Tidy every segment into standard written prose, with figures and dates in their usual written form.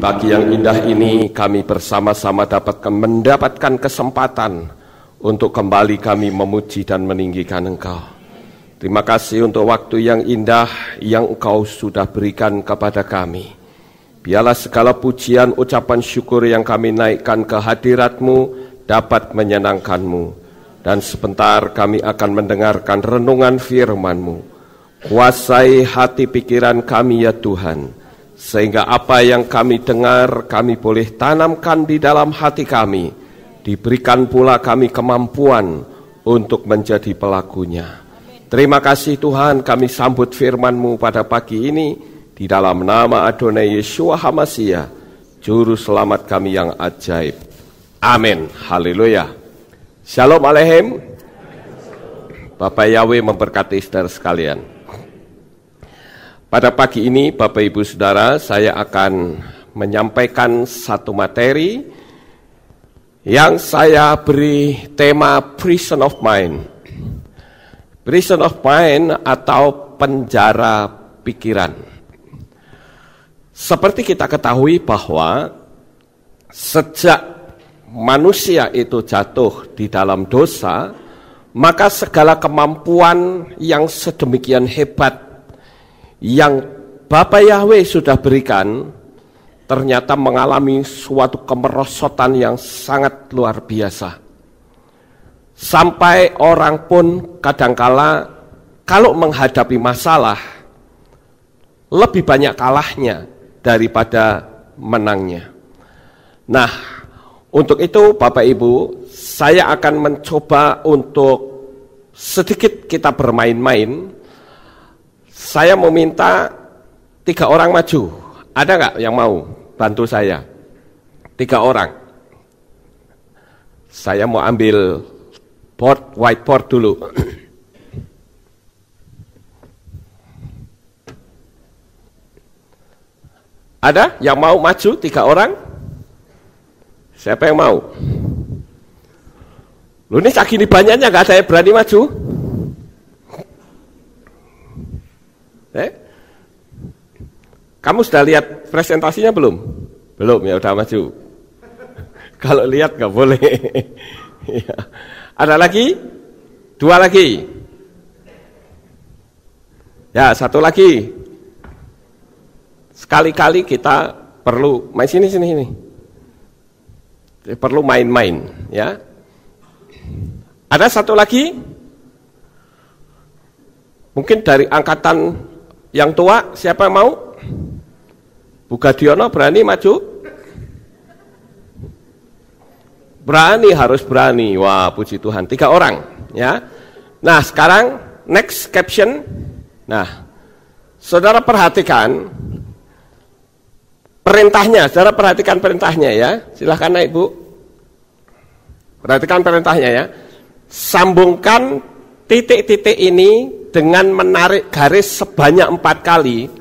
pagi yang indah ini kami bersama-sama mendapatkan kesempatan untuk kembali kami memuji dan meninggikan Engkau. Terima kasih untuk waktu yang indah yang Engkau sudah berikan kepada kami. Biarlah segala pujian, ucapan syukur yang kami naikkan ke hadirat-Mu dapat menyenangkan-Mu. Dan sebentar kami akan mendengarkan renungan firman-Mu. Kuasai hati pikiran kami ya Tuhan, sehingga apa yang kami dengar kami boleh tanamkan di dalam hati kami. Diberikan pula kami kemampuan untuk menjadi pelakunya. Terima kasih Tuhan, kami sambut firman-Mu pada pagi ini di dalam nama Adonai Yeshua HaMashiach, Juru Selamat kami yang ajaib. Amin. Haleluya. Shalom Aleichem. Bapak Yahweh memberkati saudara sekalian. Pada pagi ini, Bapak Ibu Saudara, saya akan menyampaikan satu materi yang saya beri tema Prison of Mind. Prison of Mind atau penjara pikiran. Seperti kita ketahui bahwa sejak manusia itu jatuh di dalam dosa, maka segala kemampuan yang sedemikian hebat yang Bapa Yahweh sudah berikan ternyata mengalami suatu kemerosotan yang sangat luar biasa. Sampai orang pun kadangkala kalau menghadapi masalah lebih banyak kalahnya daripada menangnya. Nah, untuk itu Bapak Ibu, saya akan mencoba untuk sedikit kita bermain-main. Saya mau minta 3 orang maju. Ada nggak yang mau bantu saya? 3 orang. Saya mau ambil whiteboard dulu. Ada yang mau maju 3 orang? Siapa yang mau? Lu ini segini banyaknya nggak ada yang berani maju? Kamu sudah lihat presentasinya belum? Belum, ya udah maju. Kalau lihat nggak boleh. Ya. Ada lagi? 2 lagi. Ya, 1 lagi. Sekali-kali kita perlu main sini. Perlu main-main, ya. Ada 1 lagi? Mungkin dari angkatan yang tua, siapa yang mau? Bu Gadiono berani maju? Berani, harus berani. Wah, puji Tuhan. 3 orang, ya. Nah, sekarang next caption. Nah, saudara perhatikan perintahnya. Saudara perhatikan perintahnya ya. Silahkan naik Bu. Perhatikan perintahnya ya. Sambungkan titik-titik ini dengan menarik garis sebanyak 4 kali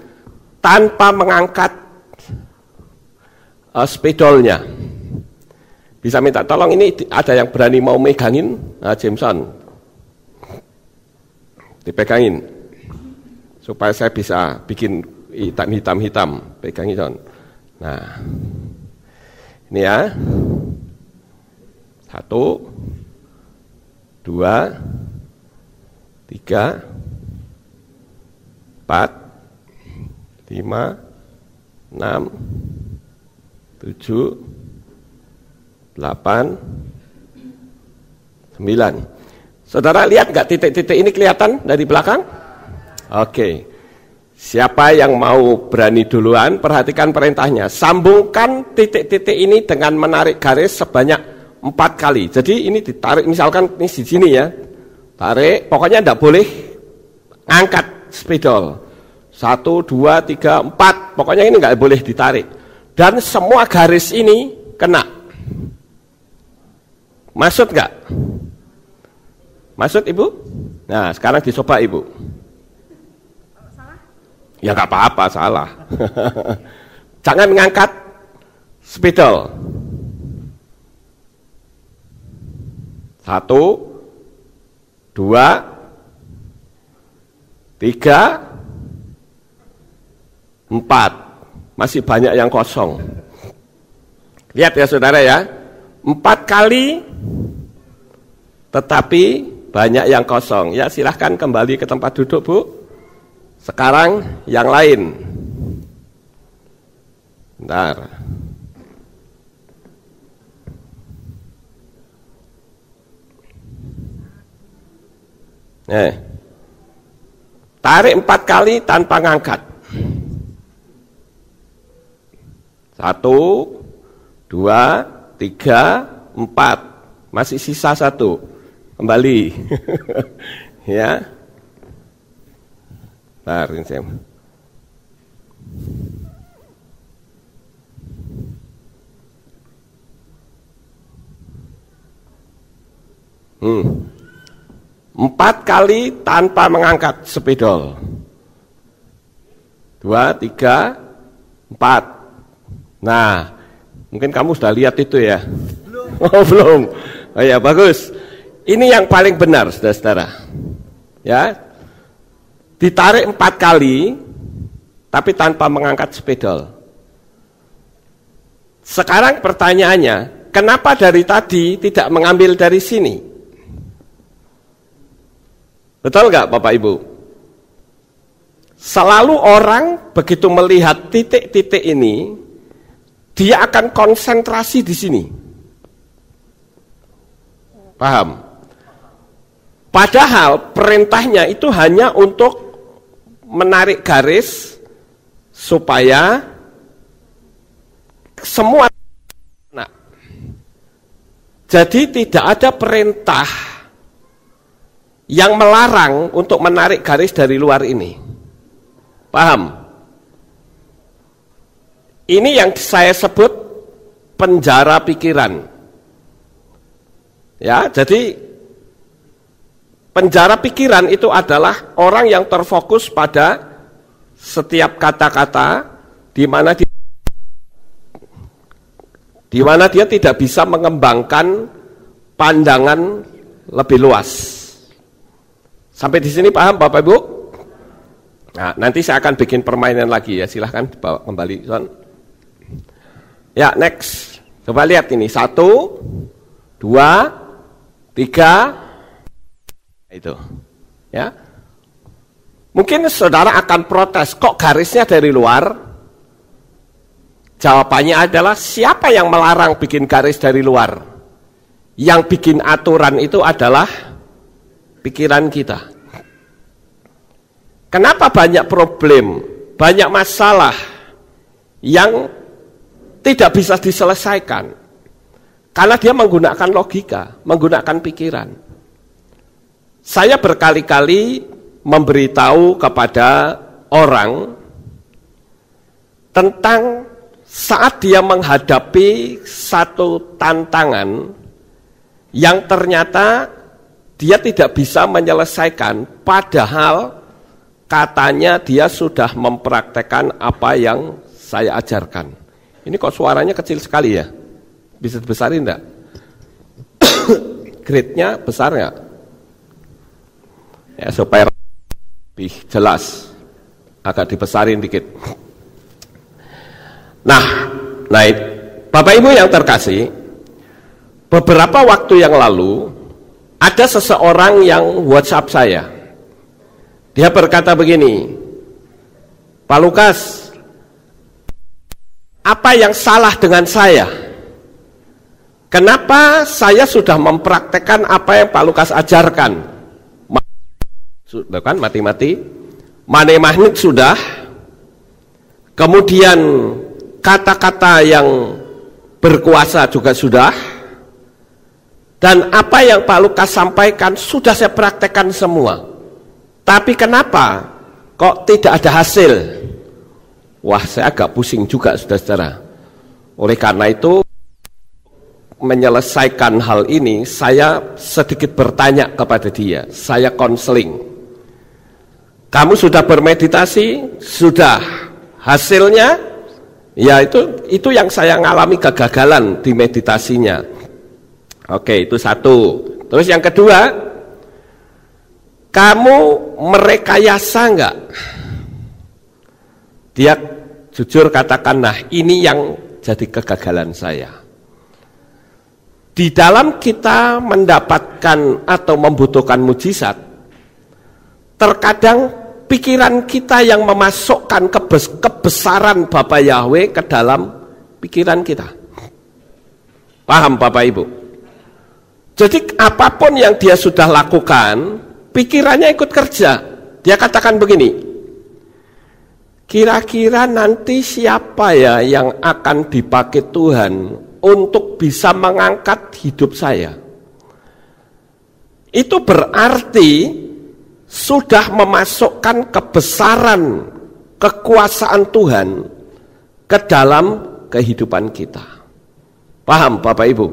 tanpa mengangkat spidolnya. Bisa minta tolong, ini ada yang berani mau megangin? Nah, Jameson dipegangin supaya saya bisa bikin hitam. Pegangin John. Nah, ini ya. 1, 2, 3, 4, 5, 6, 7, 8, 9. Saudara lihat nggak titik-titik ini kelihatan dari belakang? Oke. Siapa yang mau berani duluan? Perhatikan perintahnya. Sambungkan titik-titik ini dengan menarik garis sebanyak 4 kali. Jadi ini ditarik, misalkan ini di sini ya. Tarik, pokoknya enggak boleh angkat spidol. 1, 2, 3, 4. Pokoknya ini enggak boleh ditarik. Dan semua garis ini kena. Maksud enggak? Maksud Ibu? Nah, sekarang dicoba Ibu. Salah? Ya enggak apa-apa, salah. Jangan mengangkat spidol. 1, 2, 3, 4. Masih banyak yang kosong. Lihat ya saudara ya, 4 kali tetapi banyak yang kosong. Ya silahkan kembali ke tempat duduk Bu. Sekarang yang lain. Bentar. Tarik 4 kali tanpa ngangkat. 1, 2, 3, 4. Masih sisa 1. Kembali. Ya. Bentar, ini saya. Empat kali tanpa mengangkat spidol. 2, 3, 4. Nah, mungkin kamu sudah lihat itu ya? Belum. Oh belum. Oh ya bagus. Ini yang paling benar, saudara-saudara. Ya, ditarik 4 kali, tapi tanpa mengangkat spidol. Sekarang pertanyaannya, kenapa dari tadi tidak mengambil dari sini? Betul nggak Bapak Ibu? Selalu orang begitu melihat titik-titik ini, dia akan konsentrasi di sini. Paham? Padahal perintahnya itu hanya untuk menarik garis supaya semua. Nah, jadi tidak ada perintah yang melarang untuk menarik garis dari luar ini. Paham? Ini yang saya sebut penjara pikiran. Ya, jadi penjara pikiran itu adalah orang yang terfokus pada setiap kata-kata di mana dia tidak bisa mengembangkan pandangan lebih luas. Sampai di sini paham Bapak Ibu? Nah, nanti saya akan bikin permainan lagi ya, silahkan bawa kembali Son. Ya, next. Coba lihat ini, 1, 2, 3. Itu ya, mungkin saudara akan protes, kok garisnya dari luar? Jawabannya adalah siapa yang melarang bikin garis dari luar? Yang bikin aturan itu adalah pikiran kita. Kenapa banyak problem, banyak masalah yang tidak bisa diselesaikan? Karena dia menggunakan logika, menggunakan pikiran. Saya berkali-kali memberitahu kepada orang tentang saat dia menghadapi satu tantangan yang ternyata dia tidak bisa menyelesaikan, padahal katanya dia sudah mempraktekkan apa yang saya ajarkan. Ini kok suaranya kecil sekali ya? Bisa dibesarin enggak? Grade-nya besar enggak? Ya, supaya lebih jelas, agak dibesarin dikit. Nah, Bapak Ibu yang terkasih, beberapa waktu yang lalu ada seseorang yang WhatsApp saya. Dia berkata begini, Pak Lukas, apa yang salah dengan saya? Kenapa saya sudah mempraktekkan apa yang Pak Lukas ajarkan? Sudah kan, mati-mati, money magnet sudah, kemudian kata-kata yang berkuasa juga sudah, dan apa yang Pak Lukas sampaikan sudah saya praktekkan semua. Tapi kenapa kok tidak ada hasil? Wah, saya agak pusing juga saudara-saudara. Oleh karena itu, menyelesaikan hal ini, saya sedikit bertanya kepada dia, saya konseling. Kamu sudah bermeditasi? Sudah. Hasilnya? Ya itu yang saya ngalami kegagalan di meditasinya. Oke, itu satu. Terus yang kedua, kamu merekayasa enggak? Dia jujur katakan, nah ini yang jadi kegagalan saya. Di dalam kita mendapatkan atau membutuhkan mujizat, terkadang pikiran kita yang memasukkan kebesaran Bapa Yahweh ke dalam pikiran kita. Paham Bapak Ibu? Jadi apapun yang dia sudah lakukan, pikirannya ikut kerja. Dia katakan begini, kira-kira nanti siapa ya yang akan dipakai Tuhan untuk bisa mengangkat hidup saya? Itu berarti sudah memasukkan kebesaran kekuasaan Tuhan ke dalam kehidupan kita. Paham Bapak Ibu?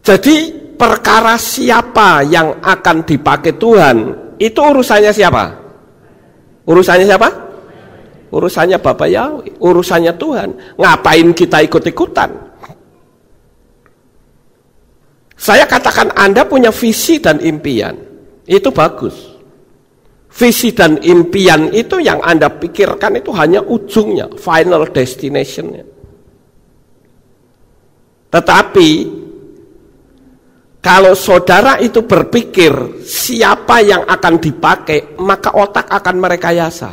Jadi perkara siapa yang akan dipakai Tuhan, itu urusannya siapa? Urusannya siapa? Urusannya Bapa Yahweh, urusannya Tuhan. Ngapain kita ikut-ikutan? Saya katakan Anda punya visi dan impian, itu bagus. Visi dan impian itu yang Anda pikirkan itu hanya ujungnya, final destination-nya. Tetapi kalau saudara itu berpikir siapa yang akan dipakai, maka otak akan merekayasa.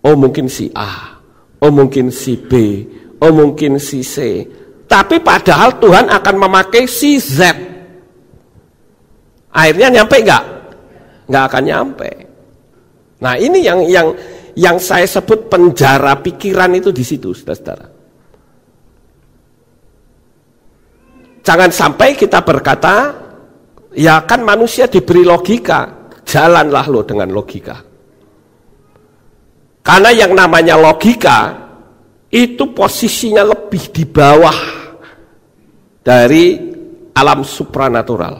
Oh mungkin si A, oh mungkin si B, oh mungkin si C. Tapi padahal Tuhan akan memakai si Z. Akhirnya nyampe enggak? Enggak akan nyampe. Nah ini yang saya sebut penjara pikiran itu di situ, saudara-saudara. Jangan sampai kita berkata, ya kan manusia diberi logika, jalanlah lo dengan logika. Karena yang namanya logika, itu posisinya lebih di bawah dari alam supranatural.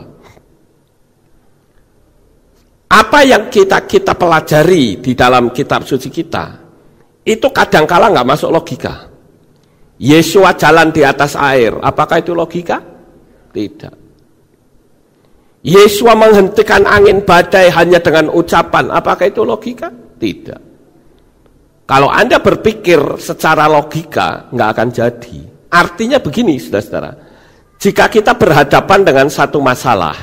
Apa yang kita pelajari di dalam kitab suci kita, itu kadangkala nggak masuk logika. Yesua jalan di atas air, apakah itu logika? Tidak. Yesua menghentikan angin badai hanya dengan ucapan, apakah itu logika? Tidak. Kalau Anda berpikir secara logika, nggak akan jadi. Artinya begini, saudara-saudara. Jika kita berhadapan dengan satu masalah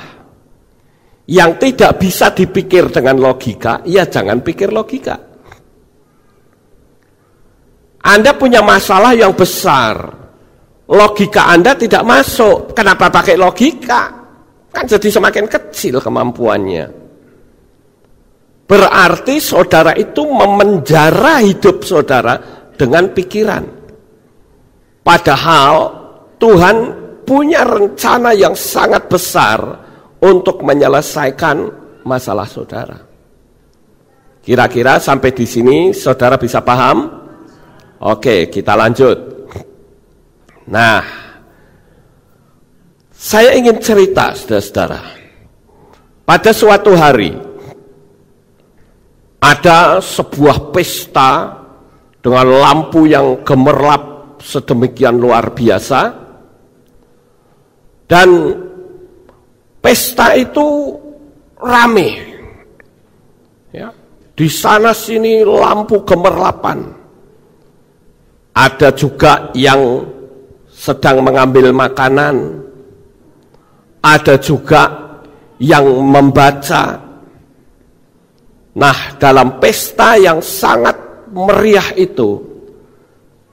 yang tidak bisa dipikir dengan logika, ya jangan pikir logika. Anda punya masalah yang besar, logika Anda tidak masuk. Kenapa pakai logika? Kan jadi semakin kecil kemampuannya. Berarti saudara itu memenjara hidup saudara dengan pikiran. Padahal Tuhan punya rencana yang sangat besar untuk menyelesaikan masalah saudara. Kira-kira sampai di sini saudara bisa paham? Oke, kita lanjut. Nah, saya ingin cerita saudara-saudara. Pada suatu hari ada sebuah pesta dengan lampu yang gemerlap sedemikian luar biasa, dan pesta itu rame. Ya, di sana sini lampu gemerlapan. Ada juga yang sedang mengambil makanan, ada juga yang membaca. Nah, dalam pesta yang sangat meriah itu,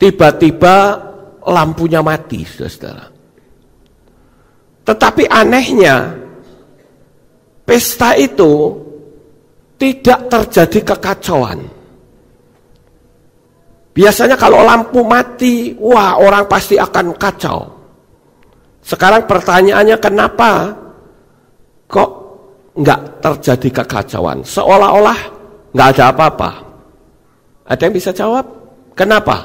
tiba-tiba lampunya mati, saudara. Tetapi anehnya, pesta itu tidak terjadi kekacauan. Biasanya kalau lampu mati, wah orang pasti akan kacau. Sekarang pertanyaannya, kenapa kok nggak terjadi kekacauan? Seolah-olah nggak ada apa-apa. Ada yang bisa jawab? Kenapa?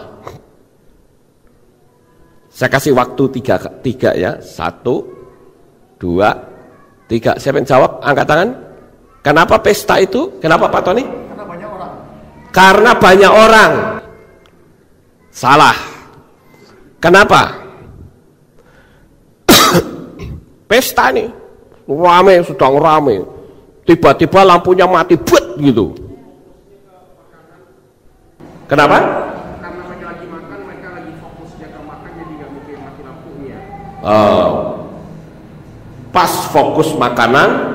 Saya kasih waktu tiga ya. 1, 2, 3. Siapa yang jawab? Angkat tangan. Kenapa pesta itu? Kenapa Pak Tony? Karena banyak orang. Karena banyak orang. Salah. Kenapa? Pesta nih rame, sedang rame, tiba-tiba lampunya mati, but gitu. Kenapa? Karena mereka lagi makan, mereka lagi fokus jaga makan, jadi nggak mikir mati lampunya. pas fokus makanan,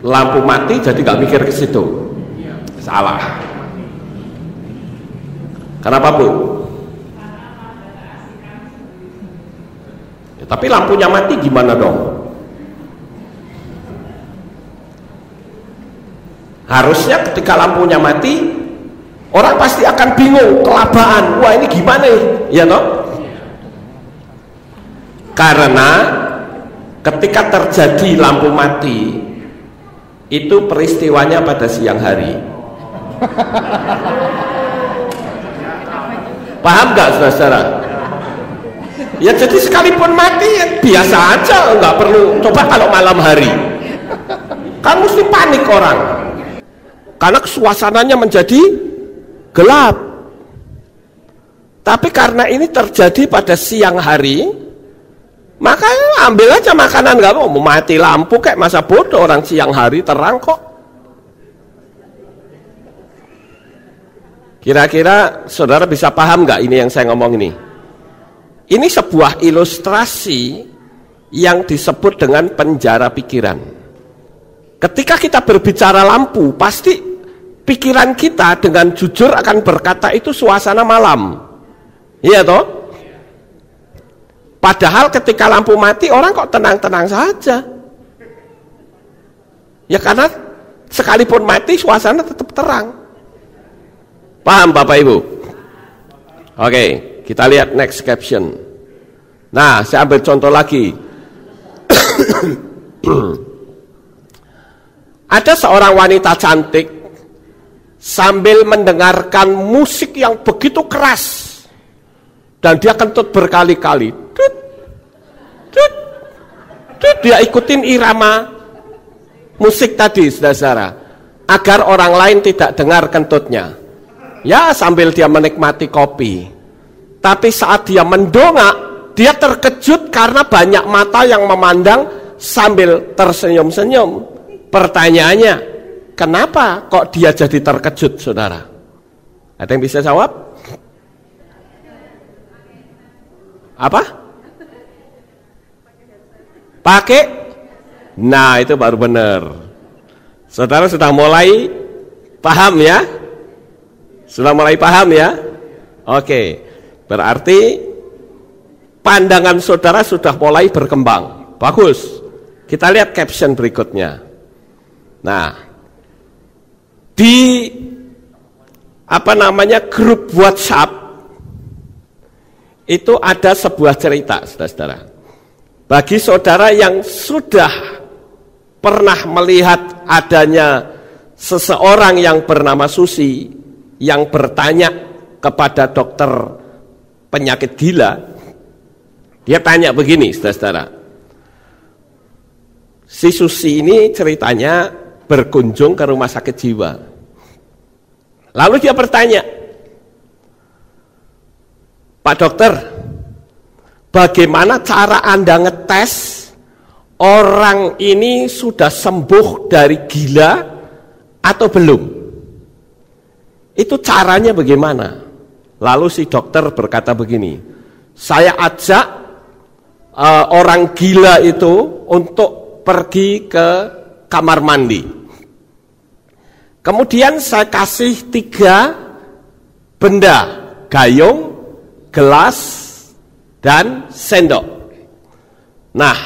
lampu mati, jadi nggak mikir ke situ. Salah. Kenapa, Bu? Ya, tapi lampunya mati gimana dong? Harusnya ketika lampunya mati, orang pasti akan bingung, kelabaan. Wah, ini gimana ya toh? Karena ketika terjadi lampu mati, itu peristiwanya pada siang hari. Paham nggak, saudara? Ya, jadi sekalipun mati ya biasa aja, nggak perlu. Coba kalau malam hari, kan mesti panik orang. Karena suasananya menjadi gelap. Tapi karena ini terjadi pada siang hari, maka ambil aja makanan, nggak mau mati lampu kayak masa bodoh, orang siang hari terang kok. Kira-kira saudara bisa paham nggak ini yang saya ngomong ini? Ini sebuah ilustrasi yang disebut dengan penjara pikiran. Ketika kita berbicara lampu, pasti pikiran kita dengan jujur akan berkata itu suasana malam. Iya toh? Padahal ketika lampu mati, orang kok tenang-tenang saja. Ya karena sekalipun mati, suasana tetap terang. Paham Bapak Ibu? Oke, kita lihat next caption. Nah, saya ambil contoh lagi. Ada seorang wanita cantik sambil mendengarkan musik yang begitu keras, dan dia kentut berkali-kali. Dia ikutin irama musik tadi, saudara, agar orang lain tidak dengar kentutnya. Ya, sambil dia menikmati kopi. Tapi saat dia mendongak, dia terkejut karena banyak mata yang memandang sambil tersenyum-senyum. Pertanyaannya, kenapa kok dia jadi terkejut, saudara? Ada yang bisa jawab? Apa? Pakai? Nah, itu baru benar. Saudara sudah mulai paham ya? Sudah mulai paham ya? Oke, berarti pandangan saudara sudah mulai berkembang. Bagus. Kita lihat caption berikutnya. Nah, di grup WhatsApp itu ada sebuah cerita, saudara. Bagi saudara yang sudah pernah melihat adanya seseorang yang bernama Susi yang bertanya kepada dokter penyakit gila, dia tanya begini, saudara. Si Susi ini ceritanya berkunjung ke rumah sakit jiwa. Lalu dia bertanya, Pak dokter, bagaimana cara Anda ngetes orang ini sudah sembuh dari gila atau belum? Itu caranya bagaimana? Lalu si dokter berkata begini, saya ajak orang gila itu untuk pergi ke kamar mandi. Kemudian saya kasih 3 benda, gayung, gelas, dan sendok. Nah,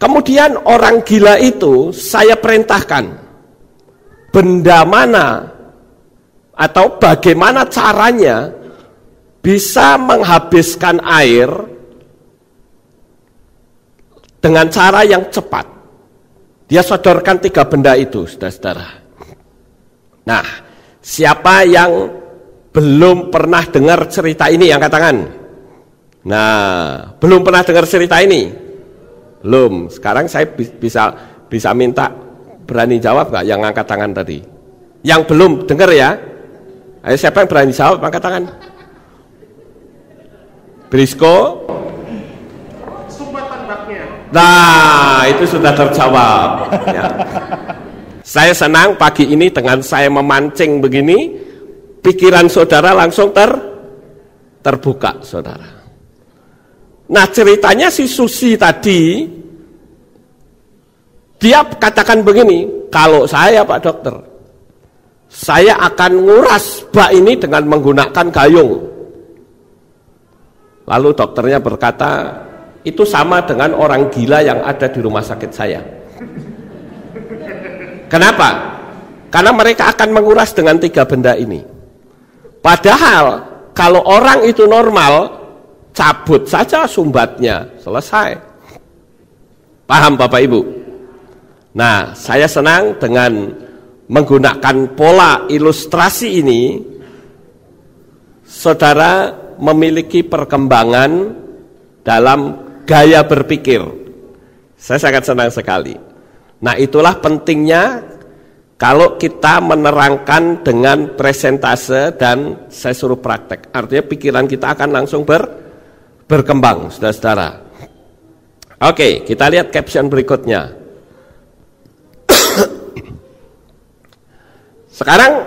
kemudian orang gila itu saya perintahkan, benda mana atau bagaimana caranya bisa menghabiskan air dengan cara yang cepat. Dia sodorkan 3 benda itu, saudara-saudara. Nah, siapa yang belum pernah dengar cerita ini, yang katakan? Nah, belum pernah dengar cerita ini? Belum. Sekarang saya bisa minta berani jawab nggak yang angkat tangan tadi? Yang belum dengar ya? Ayo, siapa yang berani jawab, angkat tangan? Brisco? Nah, itu sudah terjawab ya. Saya senang pagi ini dengan saya memancing begini, pikiran saudara langsung terbuka, saudara. Nah, ceritanya si Susi tadi, dia katakan begini, kalau saya Pak Dokter, saya akan nguras bak ini dengan menggunakan gayung. Lalu dokternya berkata, itu sama dengan orang gila yang ada di rumah sakit saya. Kenapa? Karena mereka akan menguras dengan 3 benda ini. Padahal kalau orang itu normal, cabut saja sumbatnya, selesai. Paham Bapak Ibu? Nah, saya senang dengan menggunakan pola ilustrasi ini, saudara memiliki perkembangan dalam gaya berpikir. Saya sangat senang sekali. Nah, itulah pentingnya kalau kita menerangkan dengan presentase dan saya suruh praktek. Artinya pikiran kita akan langsung berkembang, saudara-saudara. Oke, kita lihat caption berikutnya. Sekarang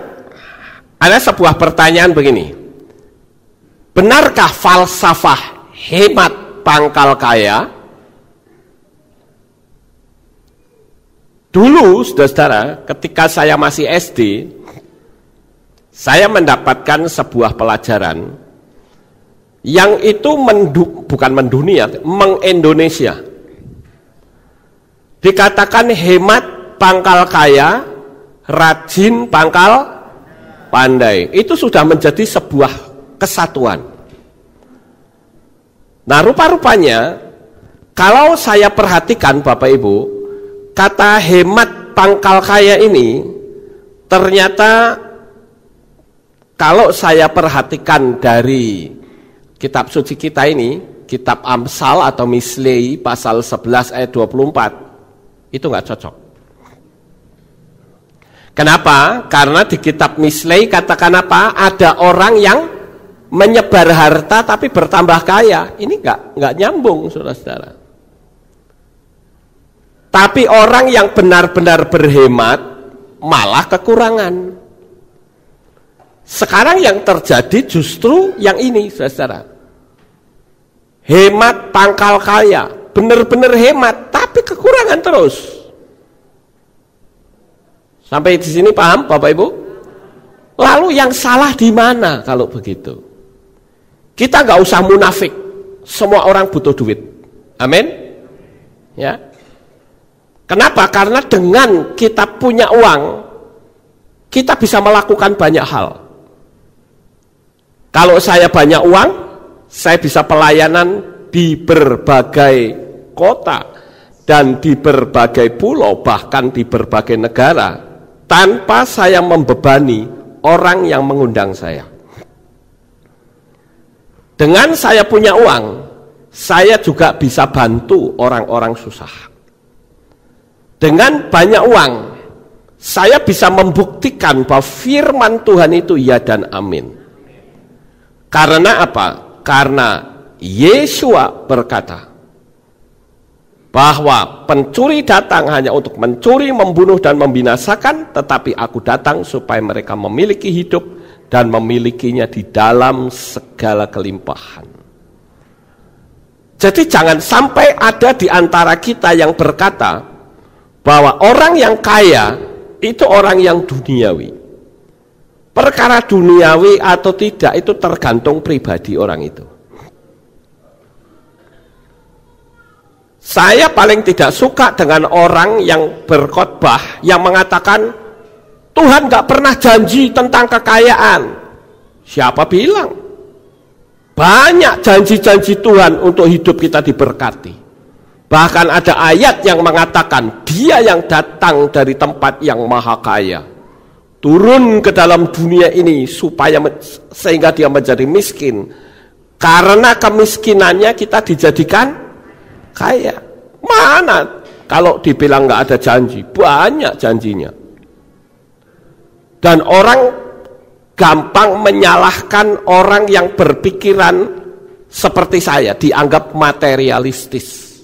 ada sebuah pertanyaan begini. Benarkah falsafah hemat pangkal kaya? Dulu, saudara-saudara, ketika saya masih SD, saya mendapatkan sebuah pelajaran yang itu bukan mendunia, mengindonesia. Dikatakan hemat pangkal kaya, rajin pangkal pandai. Itu sudah menjadi sebuah kesatuan. Nah, rupa-rupanya kalau saya perhatikan Bapak Ibu, kata hemat pangkal kaya ini ternyata kalau saya perhatikan dari kitab suci kita ini, kitab Amsal atau Mislei pasal 11 ayat 24, itu nggak cocok. Kenapa? Karena di kitab Mislei katakan apa? Ada orang yang menyebar harta tapi bertambah kaya. Ini nggak nyambung, saudara-saudara. Tapi orang yang benar-benar berhemat malah kekurangan. Sekarang yang terjadi justru yang ini, saudara. Hemat pangkal kaya, benar-benar hemat, tapi kekurangan terus. Sampai di sini paham, Bapak Ibu? Lalu yang salah di mana kalau begitu? Kita nggak usah munafik. Semua orang butuh duit. Amin. Ya. Kenapa? Karena dengan kita punya uang, kita bisa melakukan banyak hal. Kalau saya banyak uang, saya bisa pelayanan di berbagai kota dan di berbagai pulau, bahkan di berbagai negara, tanpa saya membebani orang yang mengundang saya. Dengan saya punya uang, saya juga bisa bantu orang-orang susah. Dengan banyak uang, saya bisa membuktikan bahwa firman Tuhan itu ya dan amin. Karena apa? Karena Yesua berkata bahwa pencuri datang hanya untuk mencuri, membunuh, dan membinasakan, tetapi aku datang supaya mereka memiliki hidup dan memilikinya di dalam segala kelimpahan. Jadi jangan sampai ada di antara kita yang berkata bahwa orang yang kaya itu orang yang duniawi. Perkara duniawi atau tidak itu tergantung pribadi orang itu. Saya paling tidak suka dengan orang yang berkhotbah yang mengatakan Tuhan gak pernah janji tentang kekayaan. Siapa bilang? Banyak janji-janji Tuhan untuk hidup kita diberkati. Bahkan ada ayat yang mengatakan Dia yang datang dari tempat yang maha kaya turun ke dalam dunia ini sehingga dia menjadi miskin. Karena kemiskinannya kita dijadikan kaya. Mana kalau dibilang nggak ada janji? Banyak janjinya. Dan orang gampang menyalahkan orang yang berpikiran seperti saya, dianggap materialistis.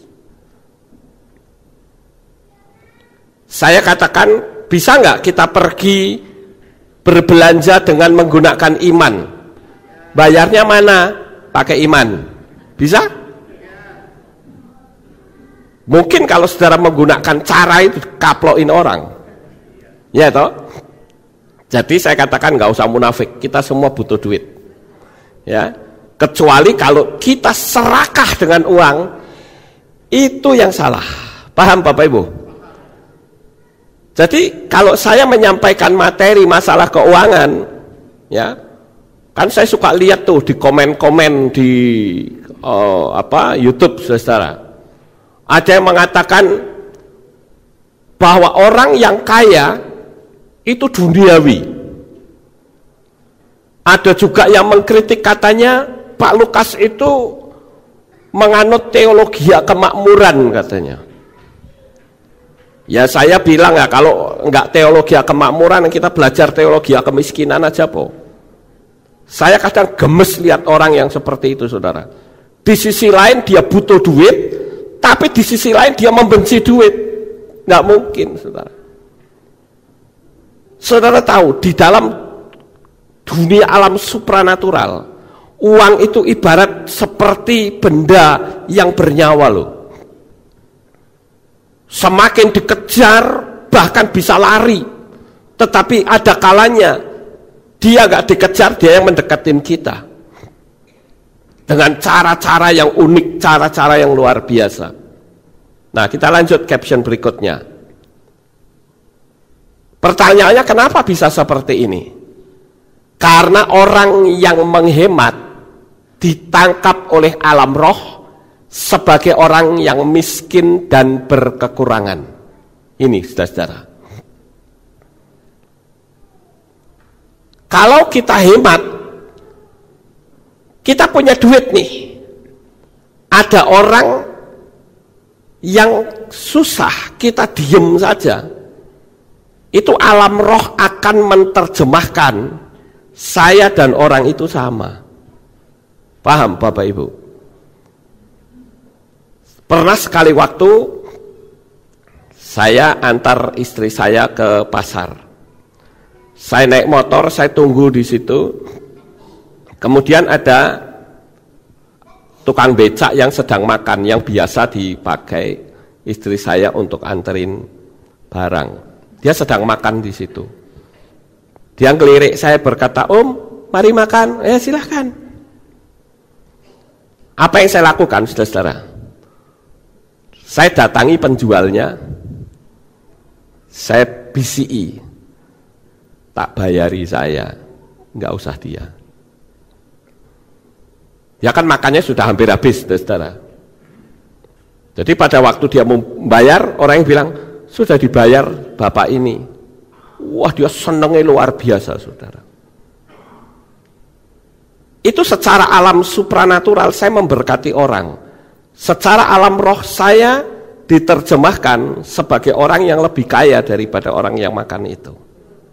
Saya katakan, bisa nggak kita pergi berbelanja dengan menggunakan iman? Bayarnya mana? pakai iman? Bisa? Mungkin kalau saudara menggunakan cara itu kaplokin orang. Ya toh? Jadi saya katakan nggak usah munafik, kita semua butuh duit. Ya. Kecuali kalau kita serakah dengan uang, itu yang salah. Paham Bapak Ibu? Jadi kalau saya menyampaikan materi masalah keuangan, ya, kan saya suka lihat tuh di komen-komen di YouTube, saudara. Ada yang mengatakan bahwa orang yang kaya itu duniawi. Ada juga yang mengkritik, katanya Pak Lukas itu menganut teologi kemakmuran katanya. Ya saya bilang ya, kalau enggak teologi kemakmuran, kita belajar teologi kemiskinan aja po. Saya kadang gemes lihat orang yang seperti itu, saudara. Di sisi lain dia butuh duit, tapi di sisi lain dia membenci duit. Nggak mungkin, saudara. Saudara tahu, di dalam dunia alam supranatural, uang itu ibarat seperti benda yang bernyawa loh. Semakin dikejar, bahkan bisa lari. Tetapi ada kalanya, dia gak dikejar, dia yang mendekatin kita. Dengan cara-cara yang unik, cara-cara yang luar biasa. Nah, kita lanjut caption berikutnya. Pertanyaannya, kenapa bisa seperti ini? Karena orang yang menghemat ditangkap oleh alam roh sebagai orang yang miskin dan berkekurangan. Ini saudara-saudara. Kalau kita hemat, kita punya duit nih. Ada orang yang susah, kita diem saja. Itu alam roh akan menerjemahkan saya dan orang itu sama. Paham Bapak Ibu? Pernah sekali waktu saya antar istri saya ke pasar. Saya naik motor, saya tunggu di situ. Kemudian ada tukang becak yang sedang makan, yang biasa dipakai istri saya untuk anterin barang. Dia sedang makan di situ. Dia ngelirik saya berkata, "Om, mari makan." "Ya silahkan." Apa yang saya lakukan, saudara-saudara? Saya datangi penjualnya, saya BCI, tak bayari saya, nggak usah dia. Ya kan makannya sudah hampir habis, saudara. Jadi pada waktu dia mau bayar, orang yang bilang, "Sudah dibayar bapak ini." Wah, dia senengnya luar biasa, saudara. Itu secara alam supranatural saya memberkati orang. Secara alam roh saya diterjemahkan sebagai orang yang lebih kaya daripada orang yang makan itu.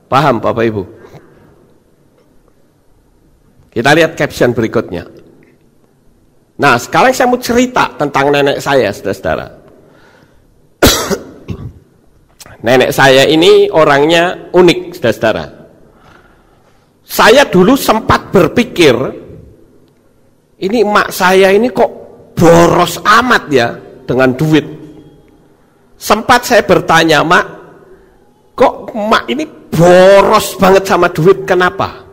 Paham Bapak Ibu? Kita lihat caption berikutnya. Nah, sekarang saya mau cerita tentang nenek saya, saudara-saudara. Nenek saya ini orangnya unik, saudara-saudara. Saya dulu sempat berpikir, ini emak saya ini kok boros amat ya dengan duit. Sempat saya bertanya, "Mak, kok emak ini boros banget sama duit, kenapa?"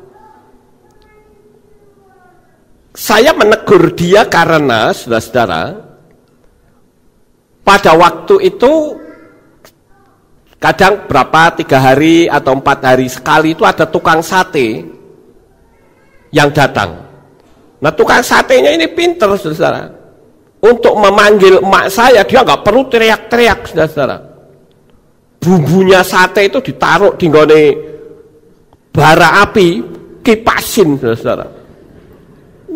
Saya menegur dia karena, saudara-saudara, pada waktu itu kadang berapa 3 hari atau 4 hari sekali itu ada tukang sate yang datang. Nah, tukang satenya ini pinter, saudara. Untuk memanggil emak saya, dia nggak perlu teriak-teriak, saudara. Bumbunya sate itu ditaruh di nggone bara api, kipasin, saudara.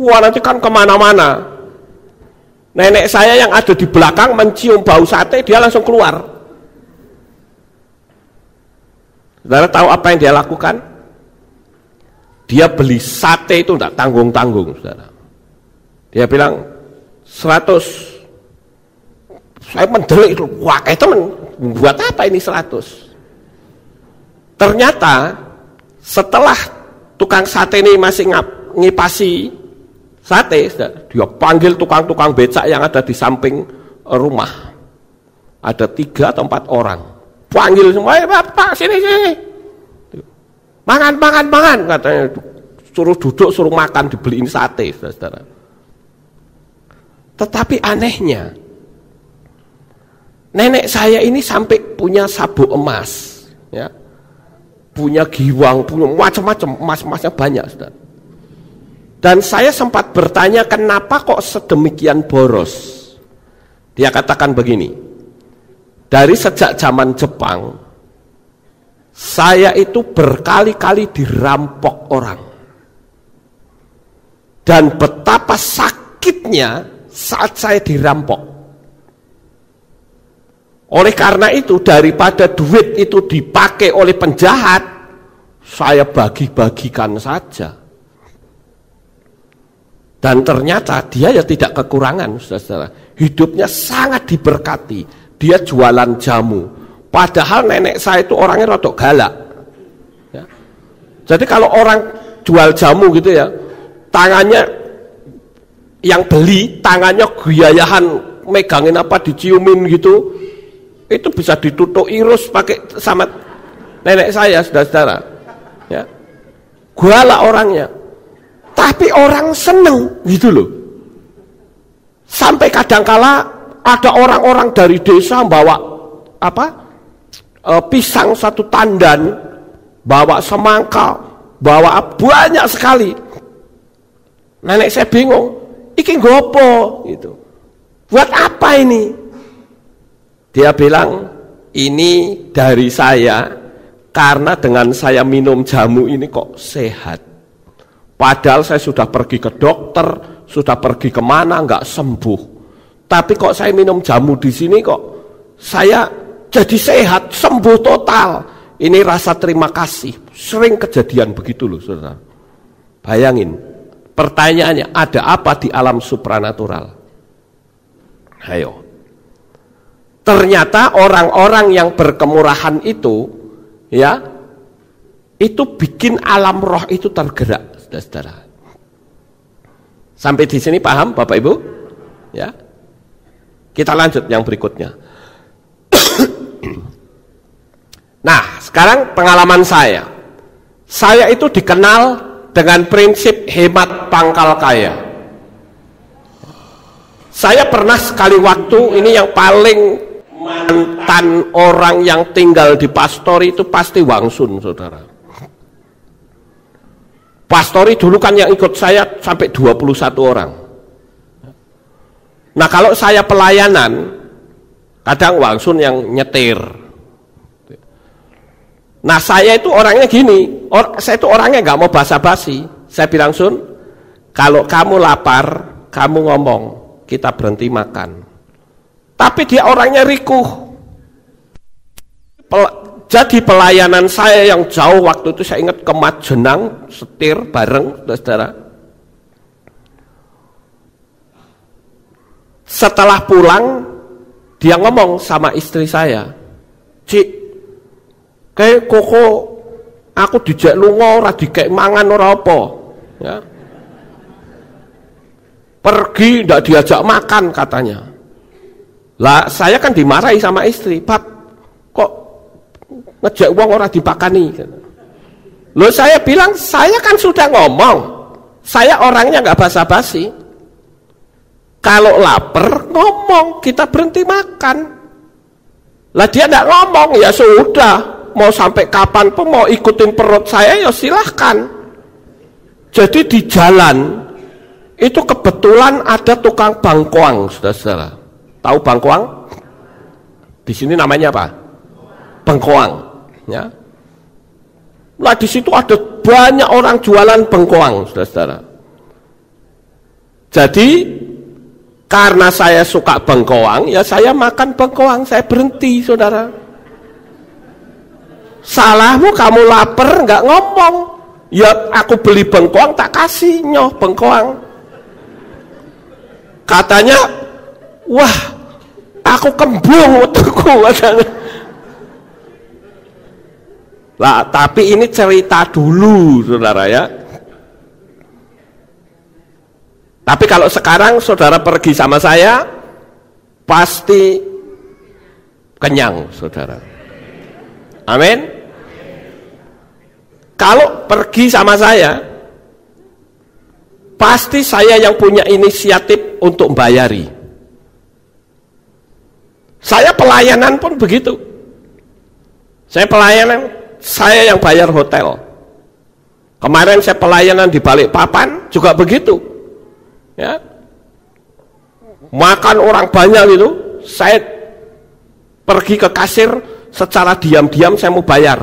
Wah, nanti kan kemana-mana. Nenek saya yang ada di belakang mencium bau sate, dia langsung keluar. Saudara tahu apa yang dia lakukan? Dia beli sate itu tidak tanggung-tanggung, saudara. Dia bilang 100. Saya mendelik itu, wah itu buat apa ini 100? Ternyata setelah tukang sate ini masih ngipasi sate, dia panggil tukang-tukang becak yang ada di samping rumah. Ada 3 atau 4 orang. Panggil semua, Pak, sini. Makan, katanya. Suruh duduk, suruh makan, dibeliin sate, saudara. Tetapi anehnya, nenek saya ini sampai punya sabuk emas, ya, punya giwang, punya macam-macam, emas-emasnya banyak, saudara. Dan saya sempat bertanya kenapa kok sedemikian boros. Dia katakan begini, dari sejak zaman Jepang, saya itu berkali-kali dirampok orang. Dan betapa sakitnya saat saya dirampok. Oleh karena itu, daripada duit itu dipakai oleh penjahat, saya bagi-bagikan saja. Dan ternyata dia ya tidak kekurangan, saudara. Hidupnya sangat diberkati. Dia jualan jamu. Padahal nenek saya itu orangnya rodok galak. Ya. Jadi kalau orang jual jamu gitu ya, tangannya yang beli, tangannya guyayahan, megangin apa, diciumin gitu, itu bisa ditutup irus pakai sama nenek saya, saudara-saudara. Ya. Galak orangnya. Tapi orang seneng gitu loh. Sampai kadangkala ada orang-orang dari desa bawa pisang 1 tandan, bawa semangka, bawa banyak sekali. Nenek saya bingung, iki ngopo gitu. Buat apa ini? Dia bilang, ini dari saya karena dengan saya minum jamu ini kok sehat. Padahal saya sudah pergi ke dokter, sudah pergi kemana, nggak sembuh. Tapi kok saya minum jamu di sini kok saya jadi sehat, sembuh total. Ini rasa terima kasih. Sering kejadian begitu loh, saudara. Bayangin, pertanyaannya, ada apa di alam supranatural? Ayo. Ternyata orang-orang yang berkemurahan itu, ya, itu bikin alam roh itu tergerak. Saudara. Sampai di sini paham Bapak Ibu? Ya. Kita lanjut yang berikutnya. Nah, sekarang pengalaman saya. Saya itu dikenal dengan prinsip hemat pangkal kaya. Saya pernah sekali waktu, ini yang paling mantan orang yang tinggal di Pastori itu pasti Wangsun, saudara. Pastori dulu kan yang ikut saya sampai 21 orang. Nah kalau saya pelayanan, kadang Wangsun yang nyetir. Nah saya itu orangnya gini, saya itu orangnya gak mau basa-basi. Saya bilang, Sun, kalau kamu lapar, kamu ngomong, kita berhenti makan. Tapi dia orangnya rikuh. Jadi pelayanan saya yang jauh waktu itu, saya ingat ke Majenang, setir bareng, saudara. Setelah pulang, dia ngomong sama istri saya, Cik, kayak koko, aku dijak lunga, ora dikek mangan ora apa. Ya. Pergi, ndak diajak makan katanya. Lah saya kan dimarahi sama istri, Pak, kok ngejak uang orang dipakani. Loh saya bilang, saya kan sudah ngomong, saya orangnya nggak basa-basi. Kalau lapar ngomong, kita berhenti makan. Lah dia nggak ngomong, ya sudah, mau sampai kapan pun mau ikutin perut saya ya silahkan. Jadi di jalan itu kebetulan ada tukang bangkoang, saudara-saudara. Tahu bangkoang? Di sini namanya apa? Bengkoang. Ya. Nah di situ ada banyak orang jualan bengkoang, saudara-saudara. Jadi karena saya suka bengkoang, ya saya makan bengkoang, saya berhenti, saudara. Salahmu kamu lapar nggak ngomong, ya aku beli bengkoang tak kasih nyoh bengkoang. Katanya, wah aku kembung waktuku katanya. Lah, tapi ini cerita dulu, saudara ya. Tapi kalau sekarang saudara pergi sama saya, pasti kenyang saudara. Amin. Kalau pergi sama saya, pasti saya yang punya inisiatif untuk membayari. Saya pelayanan pun begitu. Saya pelayanan, saya yang bayar hotel. Kemarin saya pelayanan di Balikpapan juga begitu. Ya. Makan orang banyak itu, saya pergi ke kasir secara diam-diam saya mau bayar.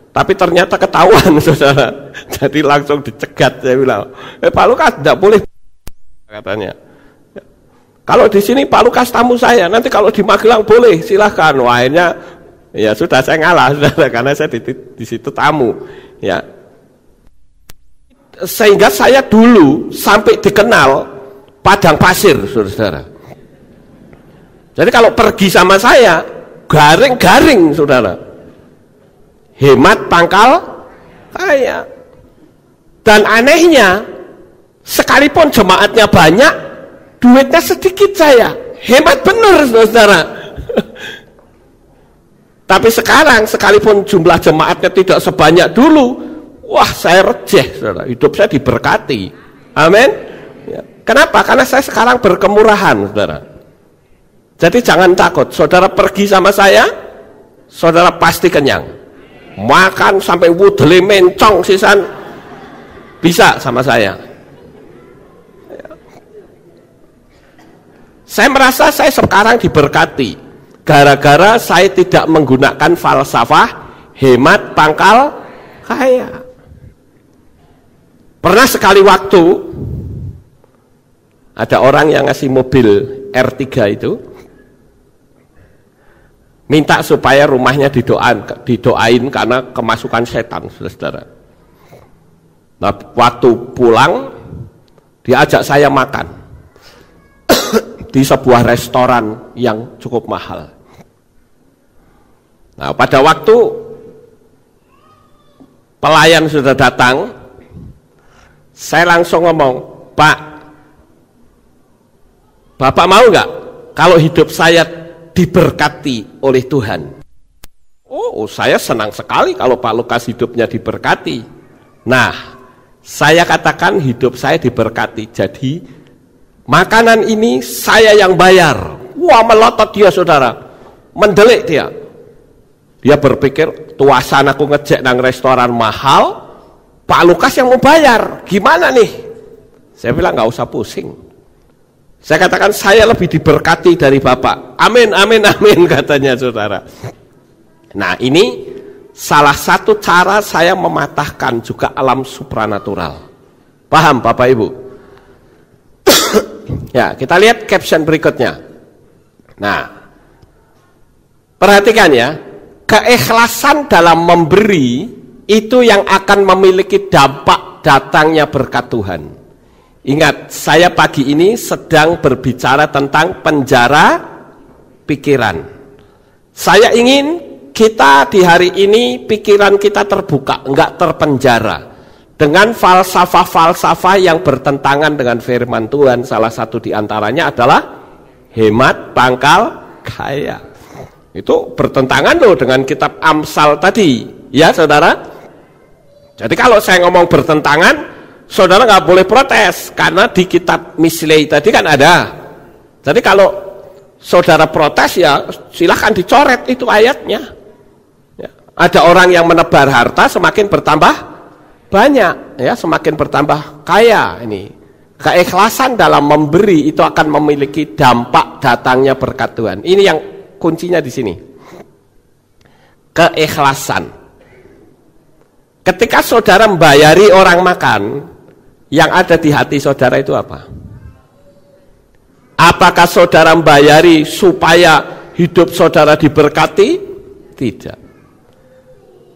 Tapi ternyata ketahuan saudara. Jadi langsung dicegat, saya bilang, Pak Lukas tidak boleh katanya. Kalau di sini Pak Lukas tamu saya, nanti kalau di Magelang boleh, silahkan. Wah, akhirnya ya sudah saya ngalah saudara, karena saya di situ tamu. Ya. Sehingga saya dulu sampai dikenal padang pasir saudara. Jadi kalau pergi sama saya garing-garing saudara, hemat pangkal kaya. Dan anehnya, sekalipun jemaatnya banyak, duitnya sedikit saya, hemat bener saudara. Tapi sekarang sekalipun jumlah jemaatnya tidak sebanyak dulu, wah saya rejeh saudara, hidup saya diberkati. Amin. Ya. Kenapa? Karena saya sekarang berkemurahan saudara. Jadi jangan takut, saudara pergi sama saya, saudara pasti kenyang. Makan sampai wudele mencong sisan, bisa sama saya. Saya merasa saya sekarang diberkati, gara-gara saya tidak menggunakan falsafah hemat pangkal kaya. Pernah sekali waktu, ada orang yang ngasih mobil R3 itu, minta supaya rumahnya didoain karena kemasukan setan, saudara. Nah, waktu pulang diajak saya makan di sebuah restoran yang cukup mahal. Nah, pada waktu pelayan sudah datang, saya langsung ngomong, Pak, Bapak mau nggak kalau hidup saya diberkati oleh Tuhan? Oh, saya senang sekali kalau Pak Lukas hidupnya diberkati. Nah, saya katakan hidup saya diberkati, jadi makanan ini saya yang bayar. Wah, melotot dia saudara, mendelik dia. Dia berpikir, tuasan aku ngejek nang restoran mahal, Pak Lukas yang mau bayar, gimana nih? Saya bilang nggak usah pusing. Saya katakan saya lebih diberkati dari Bapak. Amin, amin, amin katanya saudara. Nah, ini salah satu cara saya mematahkan juga alam supranatural. Paham Bapak Ibu? Ya, kita lihat caption berikutnya. Nah, perhatikan ya, keikhlasan dalam memberi itu yang akan memiliki dampak datangnya berkat Tuhan. Ingat, saya pagi ini sedang berbicara tentang penjara pikiran. Saya ingin kita di hari ini pikiran kita terbuka, enggak terpenjara dengan falsafah-falsafah yang bertentangan dengan firman Tuhan. Salah satu di antaranya adalah hemat pangkal kaya. Itu bertentangan loh dengan kitab Amsal tadi, ya saudara. Jadi kalau saya ngomong bertentangan, saudara nggak boleh protes, karena di kitab Mislei tadi kan ada. Jadi kalau saudara protes ya silahkan dicoret itu ayatnya. Ya. Ada orang yang menebar harta semakin bertambah banyak, ya semakin bertambah kaya. Ini keikhlasan dalam memberi itu akan memiliki dampak datangnya berkat Tuhan. Ini yang kuncinya di sini. Keikhlasan. Ketika saudara membayari orang makan, yang ada di hati saudara itu apa? Apakah saudara membayari supaya hidup saudara diberkati? Tidak.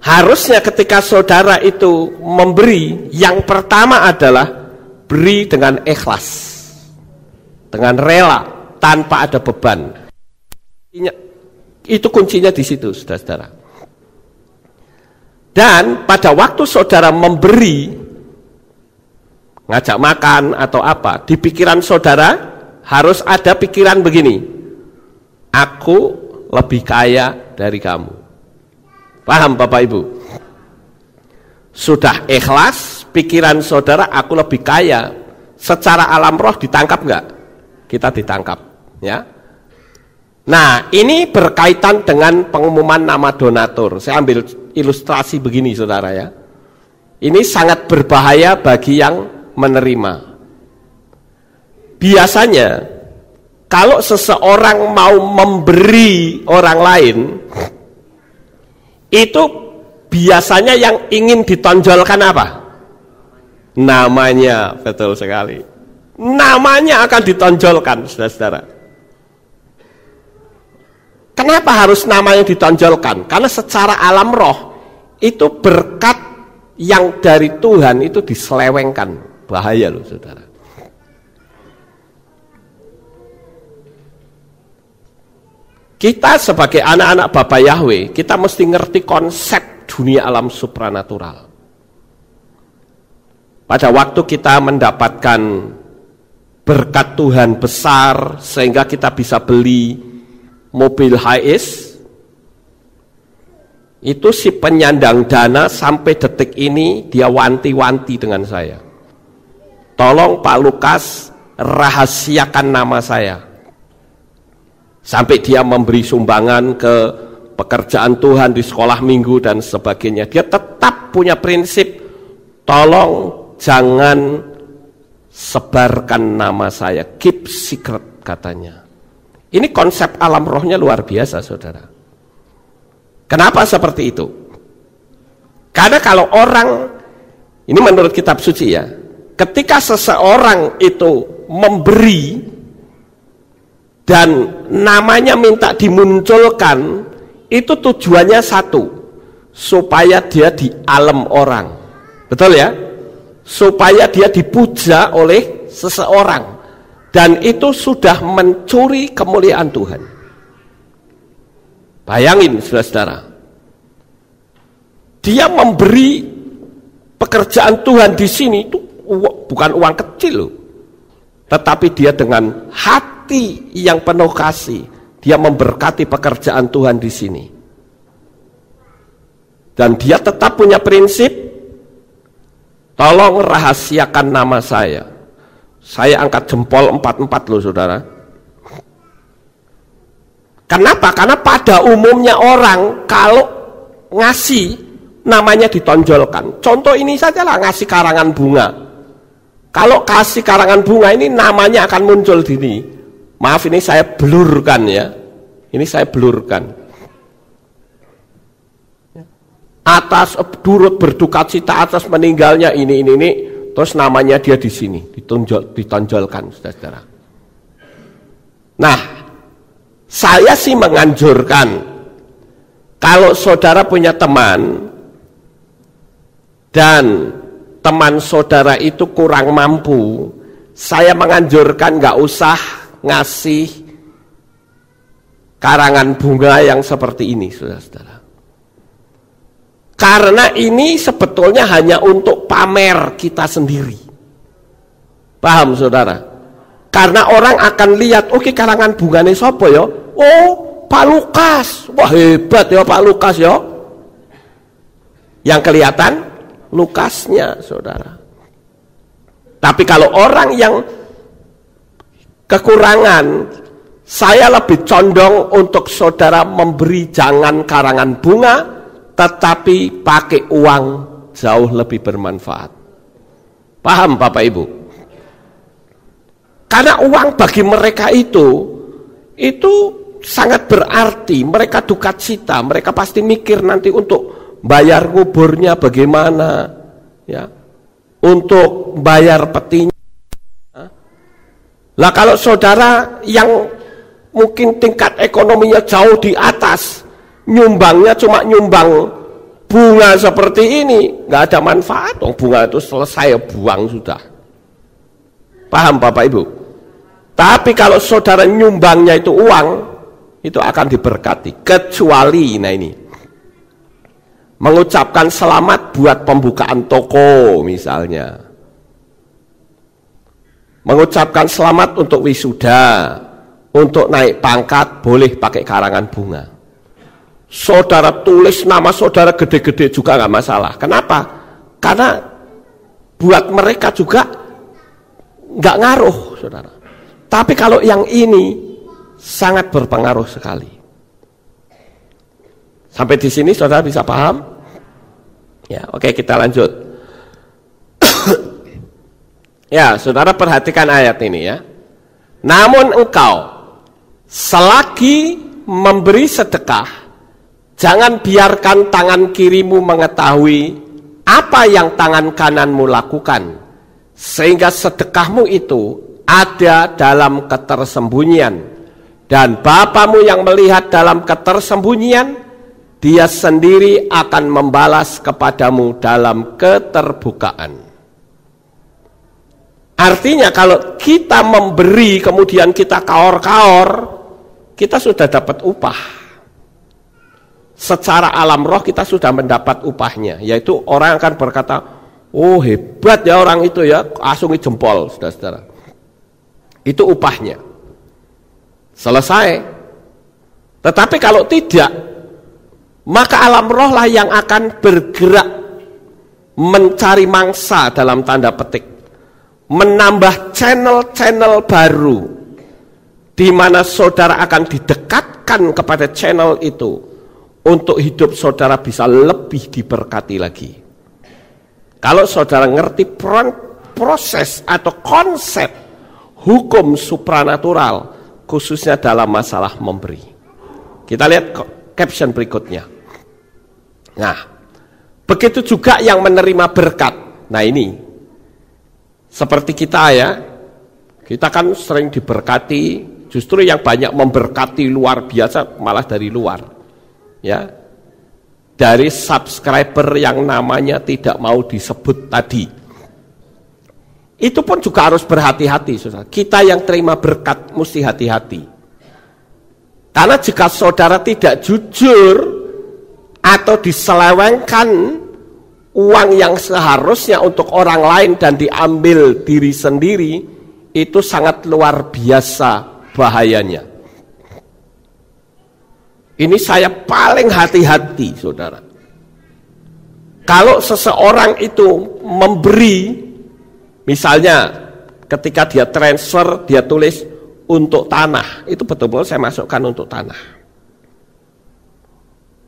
Harusnya ketika saudara itu memberi, yang pertama adalah beri dengan ikhlas, dengan rela, tanpa ada beban. Itu kuncinya di situ, saudara-saudara. Dan pada waktu saudara memberi, ngajak makan atau apa, di pikiran saudara harus ada pikiran begini, aku lebih kaya dari kamu. Paham Bapak Ibu? Sudah ikhlas, pikiran saudara aku lebih kaya, secara alam roh ditangkap enggak? Kita ditangkap, ya. Nah, ini berkaitan dengan pengumuman nama donatur. Saya ambil ilustrasi begini saudara ya. Ini sangat berbahaya bagi yang menerima. Biasanya kalau seseorang mau memberi orang lain, itu biasanya yang ingin ditonjolkan apa? Namanya, betul sekali. Namanya akan ditonjolkan, saudara-saudara. Kenapa harus namanya ditonjolkan? Karena secara alam roh itu berkat yang dari Tuhan itu diselewengkan. Bahaya loh saudara. Kita sebagai anak-anak Bapa Yahweh, kita mesti ngerti konsep dunia alam supranatural. Pada waktu kita mendapatkan berkat Tuhan besar sehingga kita bisa beli mobil HIS, itu si penyandang dana sampai detik ini dia wanti-wanti dengan saya, tolong Pak Lukas rahasiakan nama saya. Sampai dia memberi sumbangan ke pekerjaan Tuhan di sekolah minggu dan sebagainya. Dia tetap punya prinsip, tolong jangan sebarkan nama saya, keep secret katanya. Ini konsep alam rohnya luar biasa saudara. Kenapa seperti itu? Karena kalau orang, ini menurut kitab suci ya, ketika seseorang itu memberi dan namanya minta dimunculkan, itu tujuannya satu, supaya dia di alam orang. Betul ya? Supaya dia dipuja oleh seseorang. Dan itu sudah mencuri kemuliaan Tuhan. Bayangin saudara-saudara, dia memberi pekerjaan Tuhan di sini itu bukan uang kecil loh, tetapi dia dengan hati yang penuh kasih, dia memberkati pekerjaan Tuhan di sini. Dan dia tetap punya prinsip, tolong rahasiakan nama saya. Saya angkat jempol 4-4 loh saudara. Kenapa? Karena pada umumnya orang kalau ngasih namanya ditonjolkan. Contoh ini saja lah, ngasih karangan bunga. Kalau kasih karangan bunga ini namanya akan muncul di sini. Maaf ini saya blurkan ya. Ini saya blurkan. Atas turut berduka cita atas meninggalnya ini. Terus namanya dia di sini ditonjolkan saudara-saudara. Nah, saya sih menganjurkan kalau saudara punya teman dan teman saudara itu kurang mampu, saya menganjurkan nggak usah ngasih karangan bunga yang seperti ini saudara-saudara. Karena ini sebetulnya hanya untuk pamer kita sendiri. Paham saudara? Karena orang akan lihat, oke karangan bungane sopo ya? Oh, Pak Lukas. Wah hebat ya Pak Lukas ya. Yang kelihatan Lukasnya saudara. Tapi kalau orang yang kekurangan, saya lebih condong untuk saudara memberi jangan karangan bunga, tetapi pakai uang jauh lebih bermanfaat. Paham Bapak Ibu? Karena uang bagi mereka itu sangat berarti. Mereka duka cita, mereka pasti mikir nanti untuk bayar kuburnya bagaimana, ya, untuk bayar petinya. Lah kalau saudara yang mungkin tingkat ekonominya jauh di atas, nyumbangnya cuma nyumbang bunga seperti ini, nggak ada manfaat. Bunga itu selesai buang sudah. Paham Bapak Ibu? Tapi kalau saudara nyumbangnya itu uang, itu akan diberkati. Kecuali nah ini, mengucapkan selamat buat pembukaan toko misalnya, mengucapkan selamat untuk wisuda, untuk naik pangkat boleh pakai karangan bunga. Saudara tulis nama saudara gede-gede juga nggak masalah. Kenapa? Karena buat mereka juga nggak ngaruh, saudara. Tapi kalau yang ini sangat berpengaruh sekali. Sampai di sini saudara bisa paham? Ya, oke, kita lanjut. Ya, saudara perhatikan ayat ini ya. Namun engkau selagi memberi sedekah, jangan biarkan tangan kirimu mengetahui apa yang tangan kananmu lakukan, sehingga sedekahmu itu ada dalam ketersembunyian, dan Bapamu yang melihat dalam ketersembunyian, Dia sendiri akan membalas kepadamu dalam keterbukaan. Artinya kalau kita memberi kemudian kita kaor-kaor, kita sudah dapat upah. Secara alam roh kita sudah mendapat upahnya, yaitu orang akan berkata, oh hebat ya orang itu ya, asungi jempol, saudara-saudara. Itu upahnya. Selesai. Tetapi kalau tidak, maka alam roh lah yang akan bergerak mencari mangsa dalam tanda petik, menambah channel-channel baru di mana saudara akan didekatkan kepada channel itu untuk hidup saudara bisa lebih diberkati lagi. Kalau saudara ngerti proses atau konsep hukum supranatural khususnya dalam masalah memberi. Kita lihat caption berikutnya. Nah, begitu juga yang menerima berkat. Nah ini, seperti kita ya, kita kan sering diberkati, justru yang banyak memberkati luar biasa malah dari luar. Ya, dari subscriber yang namanya tidak mau disebut tadi. Itu pun juga harus berhati-hati, saudara. Kita yang terima berkat mesti hati-hati. Karena jika saudara tidak jujur atau diselewengkan uang yang seharusnya untuk orang lain dan diambil diri sendiri, itu sangat luar biasa bahayanya. Ini saya paling hati-hati, saudara. Kalau seseorang itu memberi, misalnya ketika dia transfer, dia tulis untuk tanah, itu betul-betul saya masukkan untuk tanah.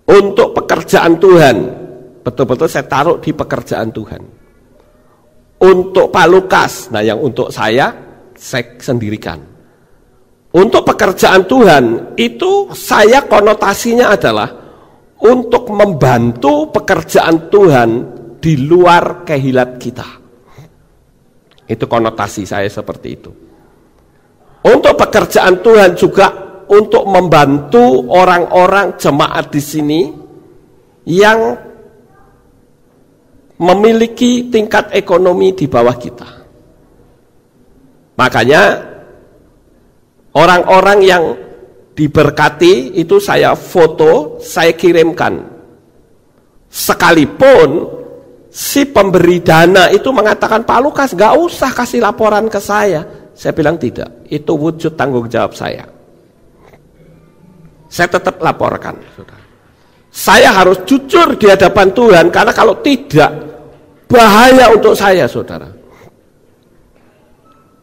Untuk pekerjaan Tuhan, betul-betul saya taruh di pekerjaan Tuhan. Untuk Pak Lukas, nah yang untuk saya sendirikan. Untuk pekerjaan Tuhan, itu saya konotasinya adalah untuk membantu pekerjaan Tuhan di luar kehilat kita. Itu konotasi saya seperti itu. Untuk pekerjaan Tuhan juga untuk membantu orang-orang jemaat di sini yang memiliki tingkat ekonomi di bawah kita. Makanya orang-orang yang diberkati itu saya foto, saya kirimkan. Sekalipun si pemberi dana itu mengatakan, Pak Lukas gak usah kasih laporan ke saya. Saya bilang tidak, itu wujud tanggung jawab saya. Saya tetap laporkan, saudara. Saya harus jujur di hadapan Tuhan, karena kalau tidak, bahaya untuk saya, saudara.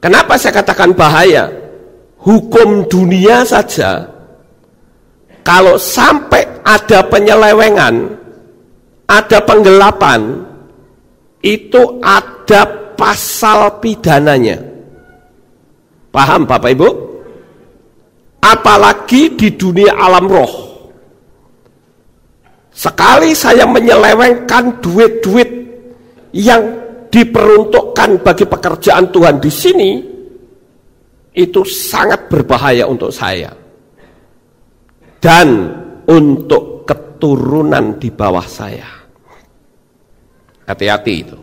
Kenapa saya katakan bahaya? Hukum dunia saja, kalau sampai ada penyelewengan, ada penggelapan, itu ada pasal pidananya. Paham Bapak Ibu? Apalagi di dunia alam roh. Sekali saya menyelewengkan duit-duit yang diperuntukkan bagi pekerjaan Tuhan di sini, itu sangat berbahaya untuk saya dan untuk keturunan di bawah saya. Hati-hati itu.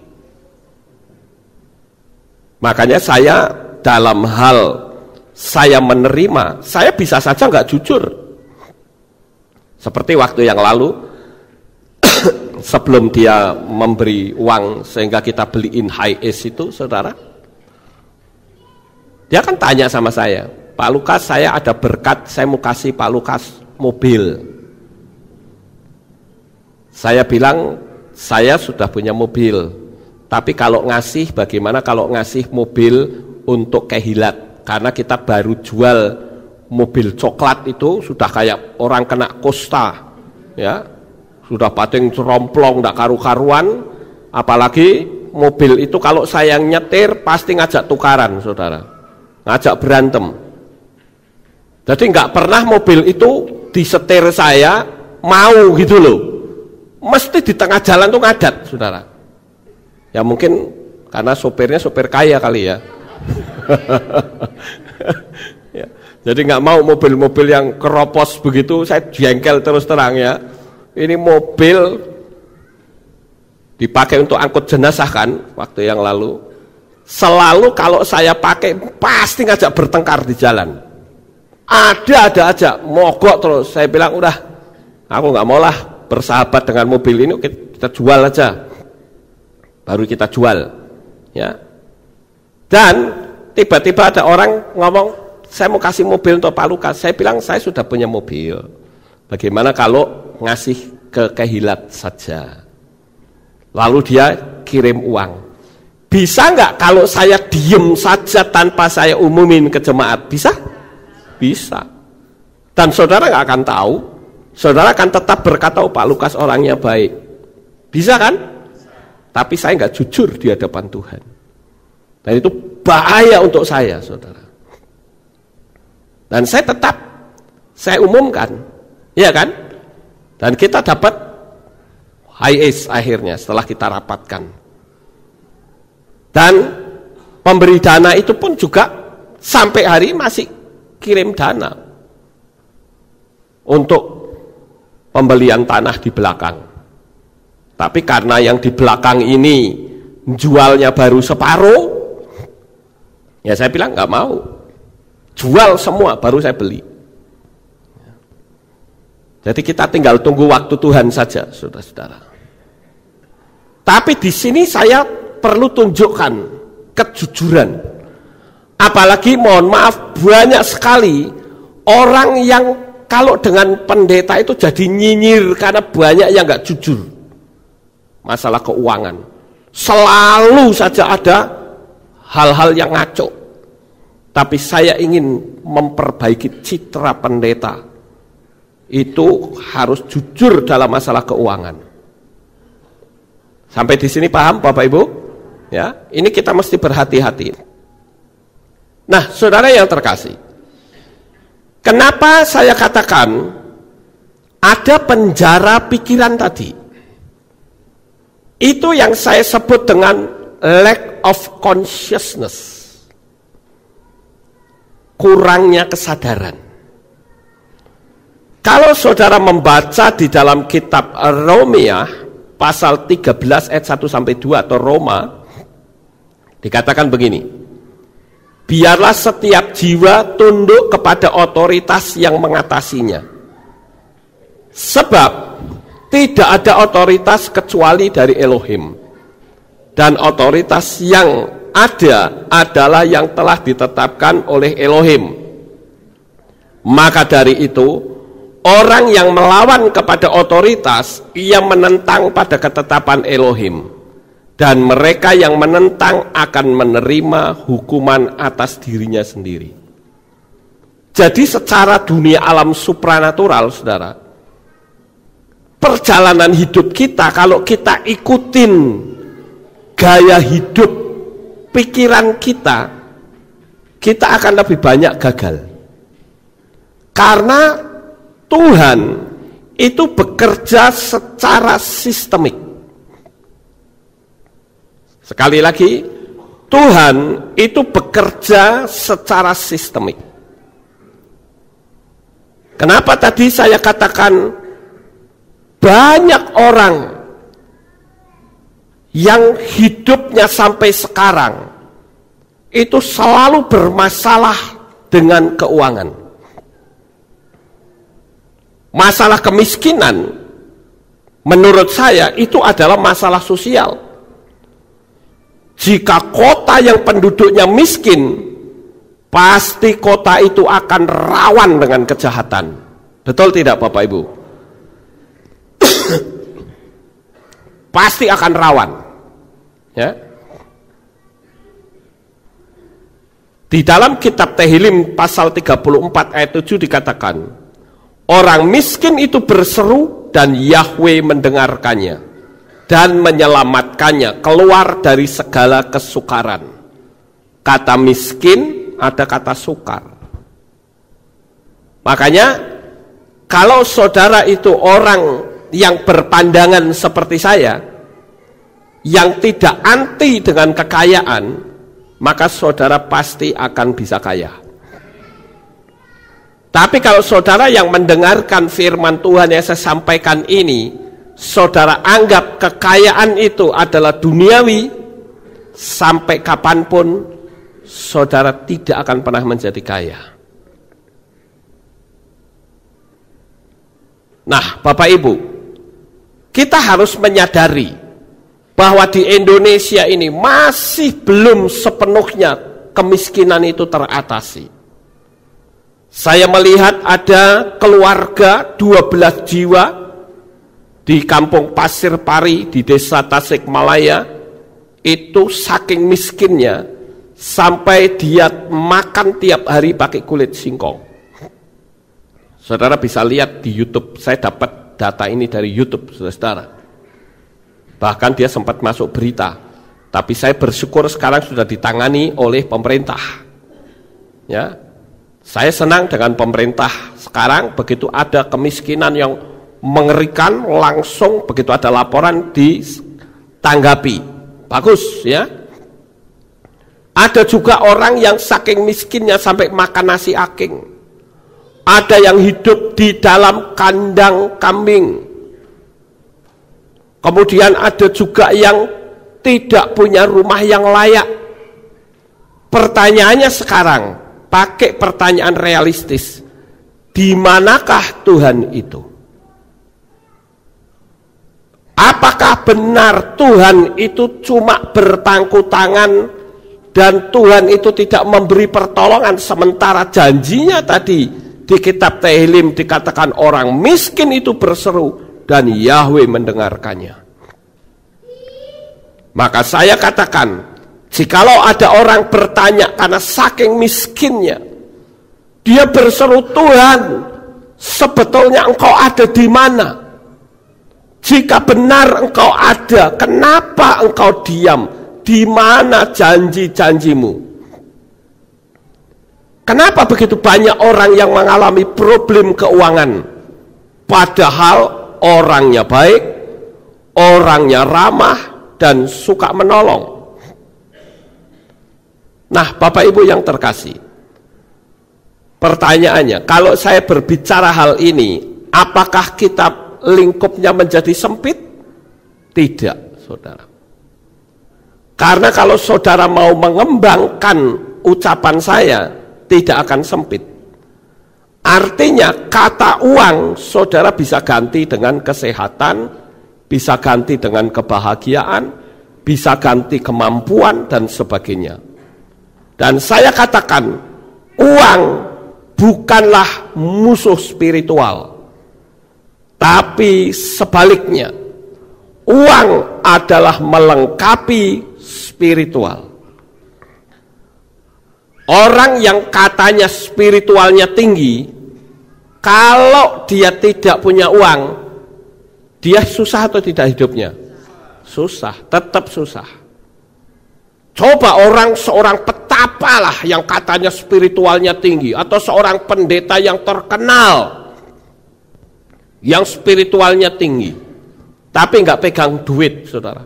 Makanya saya dalam hal saya menerima, saya bisa saja nggak jujur. Seperti waktu yang lalu, sebelum dia memberi uang sehingga kita beliin high ace itu, saudara, Dia kan tanya sama saya, Pak Lukas, saya ada berkat, saya mau kasih Pak Lukas mobil. Saya bilang, saya sudah punya mobil, tapi kalau ngasih, bagaimana kalau ngasih mobil untuk kehilat? Karena kita baru jual mobil coklat itu, sudah kayak orang kena kosta, ya, sudah pating ceromplong, nggak karu-karuan, apalagi mobil itu kalau saya nyetir, pasti ngajak tukaran, saudara. Ngajak berantem. Jadi nggak pernah mobil itu disetir saya mau gitu loh. Mesti di tengah jalan tuh ngadat, saudara. Ya mungkin karena sopirnya sopir kaya kali ya. Ya. Jadi nggak mau mobil-mobil yang keropos begitu, saya jengkel terus terang ya. Ini mobil dipakai untuk angkut jenazah kan, waktu yang lalu. Selalu kalau saya pakai pasti ngajak bertengkar di jalan. Ada aja, mogok terus. Saya bilang udah, aku nggak mau lah bersahabat dengan mobil ini, kita jual aja. Baru kita jual, ya. Dan tiba-tiba ada orang ngomong, saya mau kasih mobil untuk Pak Lukas. Saya bilang saya sudah punya mobil. Bagaimana kalau ngasih ke kehilat saja? Lalu dia kirim uang. Bisa nggak kalau saya diem saja tanpa saya umumin ke jemaat? Bisa? Bisa. Dan saudara nggak akan tahu. Saudara akan tetap berkata, oh, Pak Lukas orangnya baik. Bisa kan? Tapi saya nggak jujur di hadapan Tuhan. Dan itu bahaya untuk saya, saudara. Dan saya umumkan, ya kan? Dan kita dapat high ace akhirnya setelah kita rapatkan. Dan pemberi dana itu pun juga sampai hari masih kirim dana untuk pembelian tanah di belakang. Tapi karena yang di belakang ini jualnya baru separuh, ya saya bilang nggak mau. Jual semua baru saya beli. Jadi kita tinggal tunggu waktu Tuhan saja, saudara-saudara. Tapi di sini saya perlu tunjukkan kejujuran. Apalagi mohon maaf banyak sekali orang yang kalau dengan pendeta itu jadi nyinyir karena banyak yang nggak jujur. Masalah keuangan. Selalu saja ada hal-hal yang ngaco. Tapi saya ingin memperbaiki citra pendeta. Itu harus jujur dalam masalah keuangan. Sampai di sini paham Bapak Ibu? Ya, ini kita mesti berhati-hati. Nah, saudara yang terkasih, kenapa saya katakan ada penjara pikiran tadi? Itu yang saya sebut dengan lack of consciousness. Kurangnya kesadaran. Kalau saudara membaca di dalam kitab Romea pasal 13 ayat 1 sampai 2 atau Roma, dikatakan begini, biarlah setiap jiwa tunduk kepada otoritas yang mengatasinya, sebab tidak ada otoritas kecuali dari Elohim, dan otoritas yang ada adalah yang telah ditetapkan oleh Elohim. Maka dari itu, orang yang melawan kepada otoritas, ia menentang pada ketetapan Elohim. Dan mereka yang menentang akan menerima hukuman atas dirinya sendiri. Jadi secara dunia alam supranatural, saudara, perjalanan hidup kita, kalau kita ikutin gaya hidup pikiran kita akan lebih banyak gagal. Karena Tuhan itu bekerja secara sistemik. Sekali lagi, Tuhan itu bekerja secara sistemik. Kenapa tadi saya katakan banyak orang yang hidupnya sampai sekarang itu selalu bermasalah dengan keuangan. Masalah kemiskinan menurut saya itu adalah masalah sosial. Jika kota yang penduduknya miskin pasti kota itu akan rawan dengan kejahatan. Betul tidak Bapak Ibu? Pasti akan rawan. Ya. Di dalam kitab Tehillim pasal 34 ayat 7 dikatakan, orang miskin itu berseru dan Yahweh mendengarkannya dan menyelamatkannya keluar dari segala kesukaran. Kata miskin ada kata sukar. Makanya kalau saudara itu orang yang berpandangan seperti saya, yang tidak anti dengan kekayaan, maka saudara pasti akan bisa kaya. Tapi kalau saudara yang mendengarkan firman Tuhan yang saya sampaikan ini, saudara anggap kekayaan itu adalah duniawi, sampai kapanpun saudara tidak akan pernah menjadi kaya. Nah, Bapak Ibu, kita harus menyadari bahwa di Indonesia ini masih belum sepenuhnya kemiskinan itu teratasi. Saya melihat ada keluarga 12 jiwa di kampung Pasir Pari di desa Tasikmalaya, itu saking miskinnya sampai dia makan tiap hari pakai kulit singkong. Saudara bisa lihat di YouTube, saya dapat data ini dari YouTube, saudara. Bahkan dia sempat masuk berita, tapi saya bersyukur sekarang sudah ditangani oleh pemerintah. Ya, saya senang dengan pemerintah sekarang. Begitu ada kemiskinan yang mengerikan, langsung begitu ada laporan ditanggapi. Bagus ya. Ada juga orang yang saking miskinnya sampai makan nasi aking. Ada yang hidup di dalam kandang kambing. Kemudian ada juga yang tidak punya rumah yang layak. Pertanyaannya sekarang, pakai pertanyaan realistis, di manakah Tuhan itu? Apakah benar Tuhan itu cuma berpangku tangan dan Tuhan itu tidak memberi pertolongan, sementara janjinya tadi di kitab Tehillim dikatakan orang miskin itu berseru dan Yahweh mendengarkannya. Maka saya katakan, jikalau ada orang bertanya karena saking miskinnya, dia berseru, Tuhan, sebetulnya engkau ada di mana? Jika benar engkau ada, kenapa engkau diam? Di mana janji-janjimu? Kenapa begitu banyak orang yang mengalami problem keuangan? Padahal orangnya baik, orangnya ramah, dan suka menolong. Nah, Bapak Ibu yang terkasih, pertanyaannya, kalau saya berbicara hal ini, apakah kita lingkupnya menjadi sempit? Tidak, saudara. Karena kalau saudara mau mengembangkan ucapan saya, tidak akan sempit. Artinya kata uang saudara bisa ganti dengan kesehatan, bisa ganti dengan kebahagiaan, bisa ganti kemampuan dan sebagainya. Dan saya katakan, uang bukanlah musuh spiritual, tapi sebaliknya, uang adalah melengkapi spiritual. Orang yang katanya spiritualnya tinggi, kalau dia tidak punya uang, dia susah atau tidak hidupnya? Susah, tetap susah. Coba seorang petapa lah yang katanya spiritualnya tinggi, atau seorang pendeta yang terkenal, yang spiritualnya tinggi, tapi nggak pegang duit, saudara.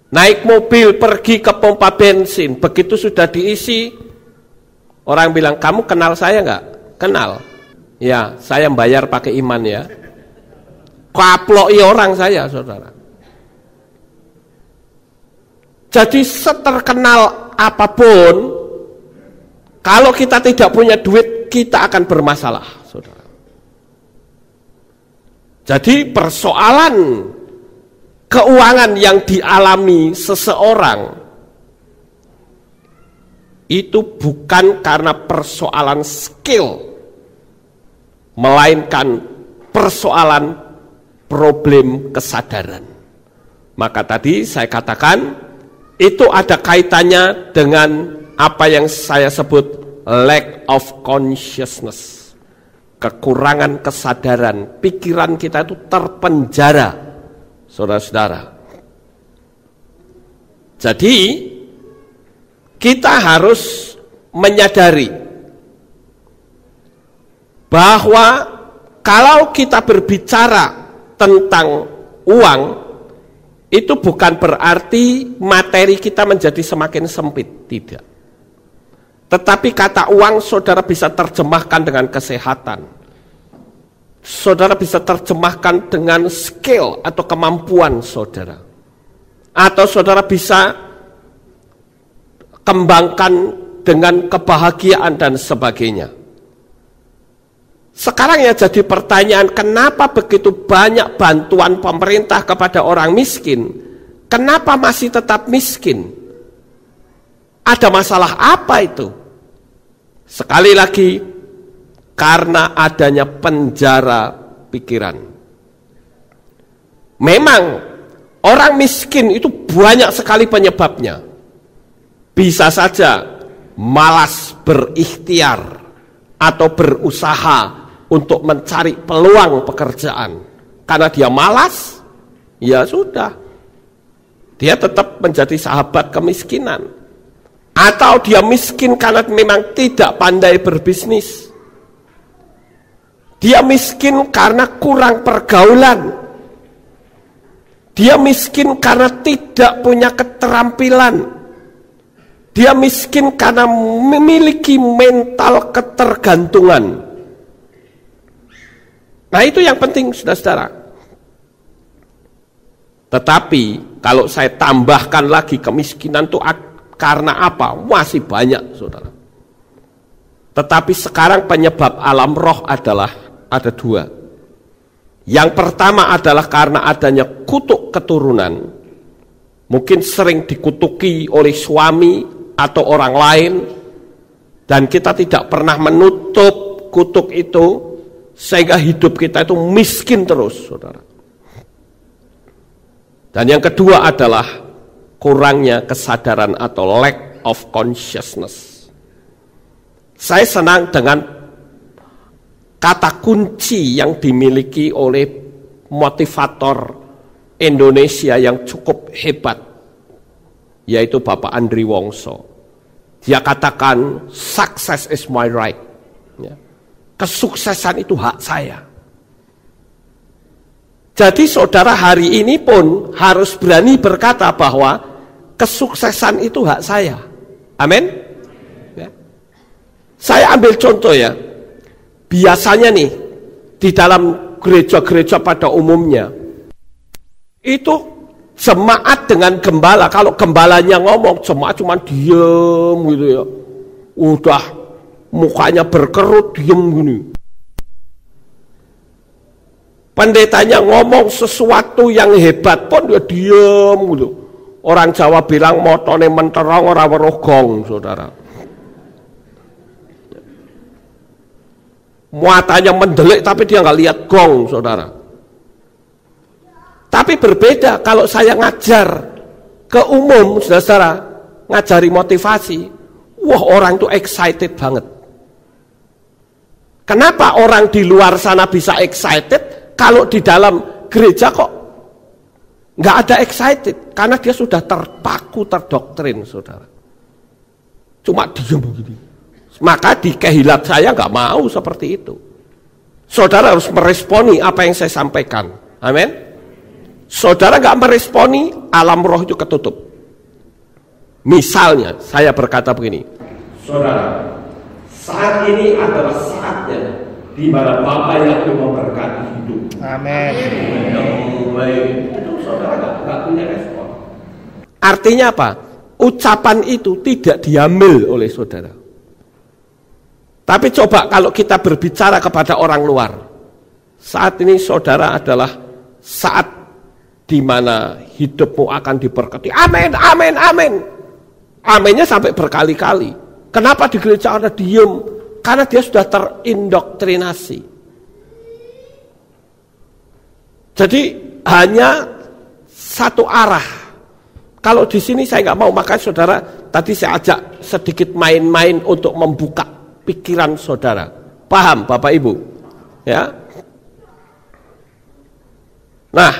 Naik mobil pergi ke pompa bensin, begitu sudah diisi, orang bilang, kamu kenal saya nggak? Kenal. Ya, saya bayar pakai iman ya. Kaploi orang saya, saudara. Jadi seterkenal apapun, kalau kita tidak punya duit, kita akan bermasalah, saudara. Jadi persoalan keuangan yang dialami seseorang itu bukan karena persoalan skill, melainkan persoalan problem kesadaran. Maka tadi saya katakan itu ada kaitannya dengan apa yang saya sebut lack of consciousness, kekurangan kesadaran. Pikiran kita itu terpenjara, saudara-saudara. Jadi kita harus menyadari bahwa kalau kita berbicara tentang uang, itu bukan berarti materi kita menjadi semakin sempit, tidak. Tetapi kata uang saudara bisa terjemahkan dengan kesehatan. Saudara bisa terjemahkan dengan skill atau kemampuan saudara. Atau saudara bisa kembangkan dengan kebahagiaan dan sebagainya. Sekarang ya jadi pertanyaan, kenapa begitu banyak bantuan pemerintah kepada orang miskin? Kenapa masih tetap miskin? Ada masalah apa itu? Sekali lagi, karena adanya penjara pikiran. Memang orang miskin itu banyak sekali penyebabnya. Bisa saja malas berikhtiar atau berusaha untuk mencari peluang pekerjaan. Karena dia malas, ya sudah. Dia tetap menjadi sahabat kemiskinan. Atau dia miskin karena memang tidak pandai berbisnis. Dia miskin karena kurang pergaulan. Dia miskin karena tidak punya keterampilan. Dia miskin karena memiliki mental ketergantungan. Nah itu yang penting, saudara-saudara. Tetapi kalau saya tambahkan lagi kemiskinan itu karena apa? Masih banyak, saudara. Tetapi sekarang penyebab alam roh adalah ada dua. Yang pertama adalah karena adanya kutuk keturunan. Mungkin sering dikutuki oleh suami atau orang lain, dan kita tidak pernah menutup kutuk itu, sehingga hidup kita itu miskin terus, saudara. Dan yang kedua adalah kurangnya kesadaran atau lack of consciousness. Saya senang dengan kata kunci yang dimiliki oleh motivator Indonesia yang cukup hebat, yaitu Bapak Andri Wongso. Dia katakan, success is my right. Ya. Kesuksesan itu hak saya. Jadi saudara hari ini pun harus berani berkata bahwa kesuksesan itu hak saya. Amin. Ya. Saya ambil contoh ya. Biasanya nih di dalam gereja-gereja pada umumnya itu jemaat dengan gembala, kalau gembalanya ngomong, jemaat cuma diem gitu ya. Udah mukanya berkerut, diem gini. Pendetanya ngomong sesuatu yang hebat pun dia diem gitu. Orang Jawa bilang motone menterong ora weruh gong, saudara. Muatannya mendelik tapi dia nggak lihat gong, saudara. Tapi berbeda kalau saya ngajar ke umum, saudara, ngajari motivasi, wah orang itu excited banget. Kenapa orang di luar sana bisa excited, kalau di dalam gereja kok nggak ada excited? Karena dia sudah terpaku, terdoktrin, saudara. Cuma diam begini. Maka di kehilat saya nggak mau seperti itu. Saudara harus meresponi apa yang saya sampaikan. Amin. Saudara nggak meresponi, alam roh itu ketutup. Misalnya saya berkata begini, saudara, saat ini adalah saatnya di mana Bapa yang memberkati hidup. Amin. Itu saudara nggak punya respon. Artinya apa? Ucapan itu tidak diambil oleh saudara. Tapi coba kalau kita berbicara kepada orang luar, saat ini saudara adalah saat di mana hidupmu akan diberkati. Amin, amin, amin. Aminnya sampai berkali-kali. Kenapa di gereja Anda diem? Karena dia sudah terindoktrinasi. Jadi hanya satu arah. Kalau di sini saya nggak mau, makanya saudara tadi saya ajak sedikit main-main untuk membuka pikiran saudara. Paham Bapak Ibu? Ya. Nah,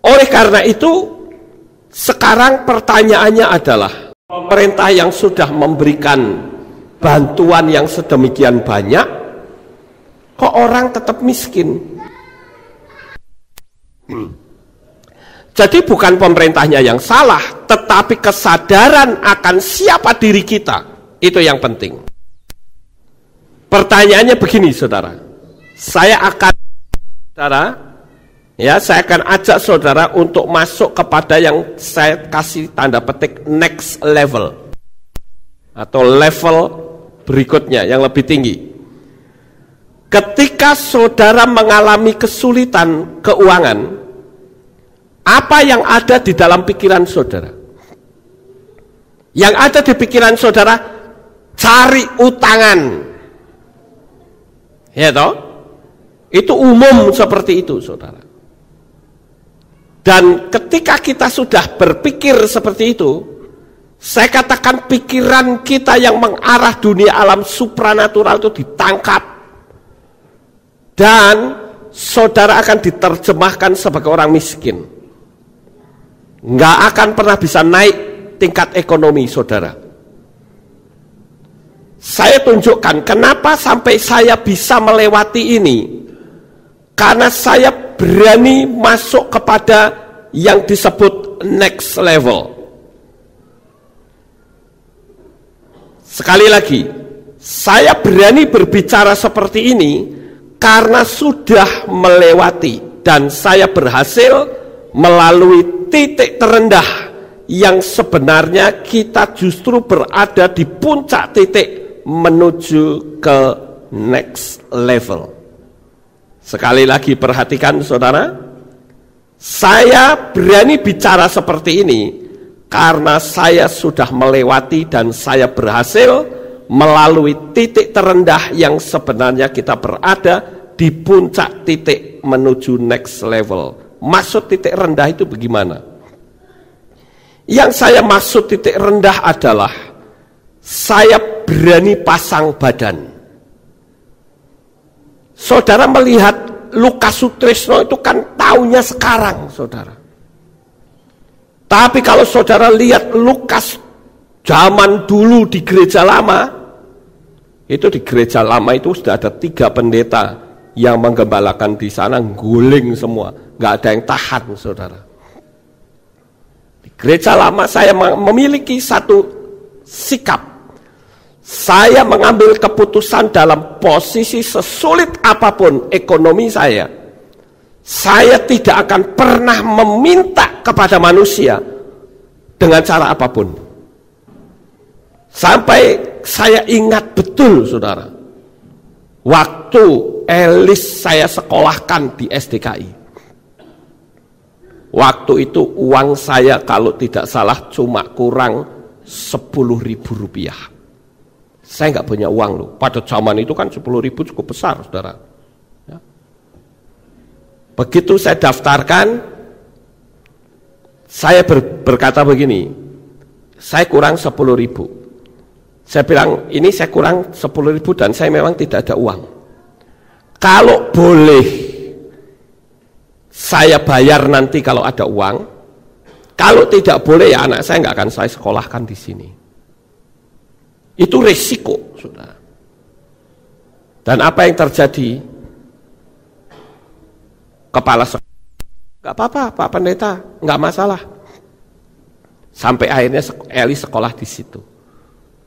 oleh karena itu sekarang pertanyaannya adalah, pemerintah yang sudah memberikan bantuan yang sedemikian banyak, kok orang tetap miskin? Jadi bukan pemerintahnya yang salah, tetapi kesadaran akan siapa diri kita, itu yang penting. Pertanyaannya begini saudara, saya akan ajak saudara untuk masuk kepada yang saya kasih tanda petik next level, atau level berikutnya yang lebih tinggi. Ketika saudara mengalami kesulitan keuangan, apa yang ada di dalam pikiran saudara? Yang ada di pikiran saudara, cari utangan. Ya toh? Itu umum seperti itu, saudara. Dan ketika kita sudah berpikir seperti itu, saya katakan pikiran kita yang mengarah dunia alam supranatural itu ditangkap. Dan saudara akan diterjemahkan sebagai orang miskin. Nggak akan pernah bisa naik tingkat ekonomi saudara. Saya tunjukkan kenapa sampai saya bisa melewati ini. Karena saya berani masuk kepada yang disebut next level. Sekali lagi, saya berani berbicara seperti ini karena sudah melewati dan saya berhasil melalui titik terendah yang sebenarnya kita justru berada di puncak titik menuju ke next level. Sekali lagi perhatikan saudara, saya berani bicara seperti ini karena saya sudah melewati dan saya berhasil melalui titik terendah yang sebenarnya kita berada di puncak titik menuju next level. Maksud titik rendah itu bagaimana? Yang saya maksud titik rendah adalah saya berani pasang badan. Saudara melihat Lukas Sutrisno itu kan taunya sekarang, saudara. Tapi kalau saudara lihat Lukas zaman dulu di gereja lama, itu di gereja lama itu sudah ada 3 pendeta yang menggembalakan di sana, guling semua, nggak ada yang tahan, saudara. Di gereja lama saya memiliki satu sikap. Saya mengambil keputusan dalam posisi sesulit apapun ekonomi saya tidak akan pernah meminta kepada manusia dengan cara apapun. Sampai saya ingat betul, saudara, waktu Elis saya sekolahkan di SDKI. Waktu itu uang saya kalau tidak salah cuma kurang 10.000 rupiah. Saya nggak punya uang loh. Pada zaman itu kan 10.000 cukup besar, saudara. Ya. Begitu saya daftarkan, saya berkata begini, saya kurang 10.000. Saya bilang, ini saya kurang 10.000 dan saya memang tidak ada uang. Kalau boleh, saya bayar nanti kalau ada uang. Kalau tidak boleh, ya anak saya nggak akan saya sekolahkan di sini. Itu resiko, saudara. Dan apa yang terjadi? Kepala sekolah, nggak apa-apa Pak Pendeta, nggak masalah. Sampai akhirnya Eli sekolah di situ.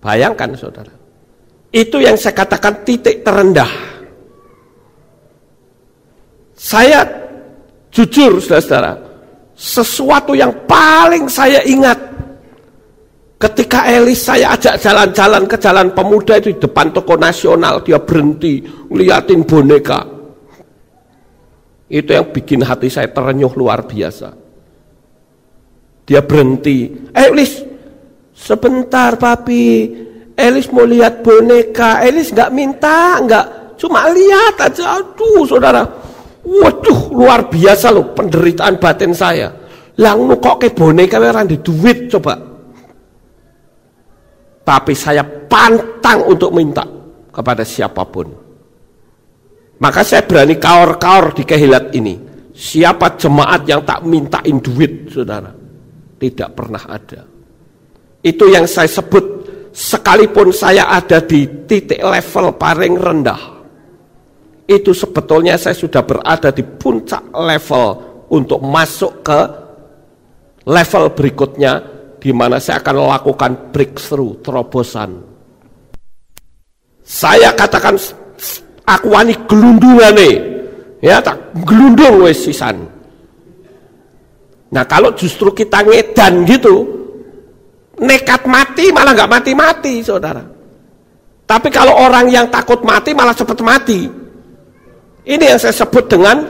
Bayangkan, saudara. Itu yang saya katakan titik terendah. Saya jujur, saudara, sesuatu yang paling saya ingat ketika Elis saya ajak jalan-jalan ke Jalan Pemuda itu di depan Toko Nasional, dia berhenti ngeliatin boneka. Itu yang bikin hati saya terenyuh luar biasa. Dia berhenti, Elis, sebentar papi, Elis mau lihat boneka, Elis nggak minta, nggak, cuma lihat aja. Aduh saudara, waduh luar biasa loh penderitaan batin saya. Lang kok ke boneka orang di duit coba. Tapi saya pantang untuk minta kepada siapapun. Maka saya berani kaor-kaor di Kehilat ini. Siapa jemaat yang tak mintain duit, saudara? Tidak pernah ada. Itu yang saya sebut, sekalipun saya ada di titik level paling rendah, itu sebetulnya saya sudah berada di puncak level untuk masuk ke level berikutnya, di mana saya akan melakukan breakthrough, terobosan. Saya katakan, aku wani gelundungane, ya tak gelundung wis sisan. Nah kalau justru kita ngedan gitu, nekat mati malah nggak mati-mati, saudara. Tapi kalau orang yang takut mati malah cepat mati. Ini yang saya sebut dengan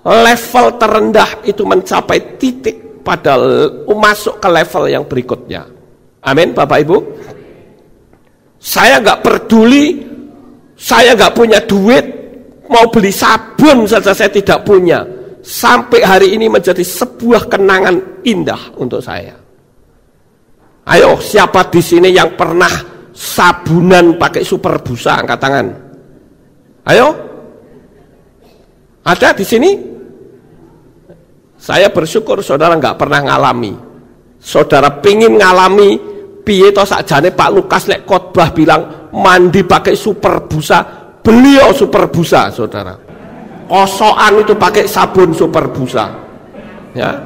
level terendah, itu mencapai titik pada masuk ke level yang berikutnya. Amin, Bapak Ibu. Saya nggak peduli, saya nggak punya duit, mau beli sabun saja saya tidak punya. Sampai hari ini menjadi sebuah kenangan indah untuk saya. Ayo, siapa di sini yang pernah sabunan pakai super busa, angkat tangan. Ayo, ada di sini? Saya bersyukur saudara nggak pernah ngalami. Saudara pingin ngalami, piye to sakjane Pak Lukas lek khotbah bilang mandi pakai super busa, beliau super busa, saudara. Kosokan itu pakai sabun super busa, ya.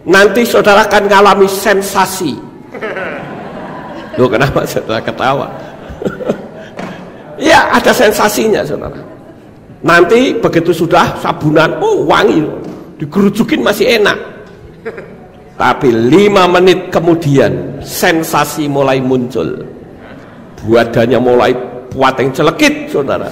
Nanti saudara akan ngalami sensasi. Loh, kenapa saudara ketawa? Ya, ada sensasinya, saudara. Nanti begitu sudah sabunan, oh wangi, digerujukin masih enak. Tapi 5 menit kemudian sensasi mulai muncul. Badannya mulai puateng celekit, saudara.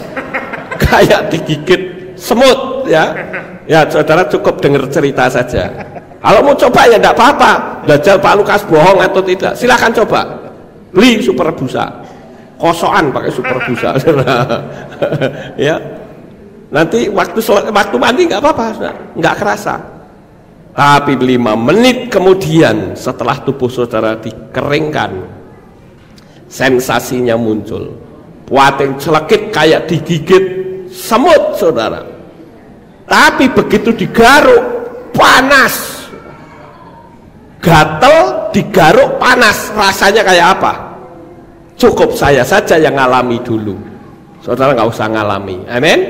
Kayak digigit semut, ya. Ya, saudara cukup dengar cerita saja. Kalau mau coba ya enggak apa-apa. Belajar Pak Lukas bohong atau tidak, silakan coba. Beli super busa. Kosokan pakai super busa. Ya. Nanti waktu mandi enggak apa-apa, enggak kerasa. Tapi 5 menit kemudian setelah tubuh saudara dikeringkan, sensasinya muncul. Puating celekit kayak digigit semut, saudara. Tapi begitu digaruk, panas. Gatel, digaruk, panas. Rasanya kayak apa? Cukup saya saja yang ngalami dulu. Saudara nggak usah ngalami. Amin?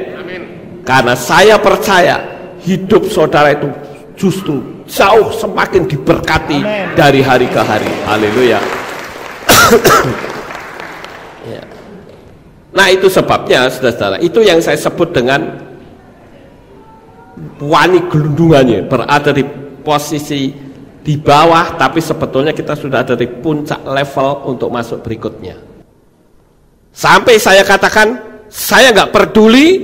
Karena saya percaya hidup saudara itu justru jauh semakin diberkati. Amen. Dari hari ke hari. Haleluya. Ya. Nah itu sebabnya, saudara-saudara, itu yang saya sebut dengan wani gelundungannya, berada di posisi di bawah, tapi sebetulnya kita sudah ada di puncak level untuk masuk berikutnya. Sampai saya katakan, saya nggak peduli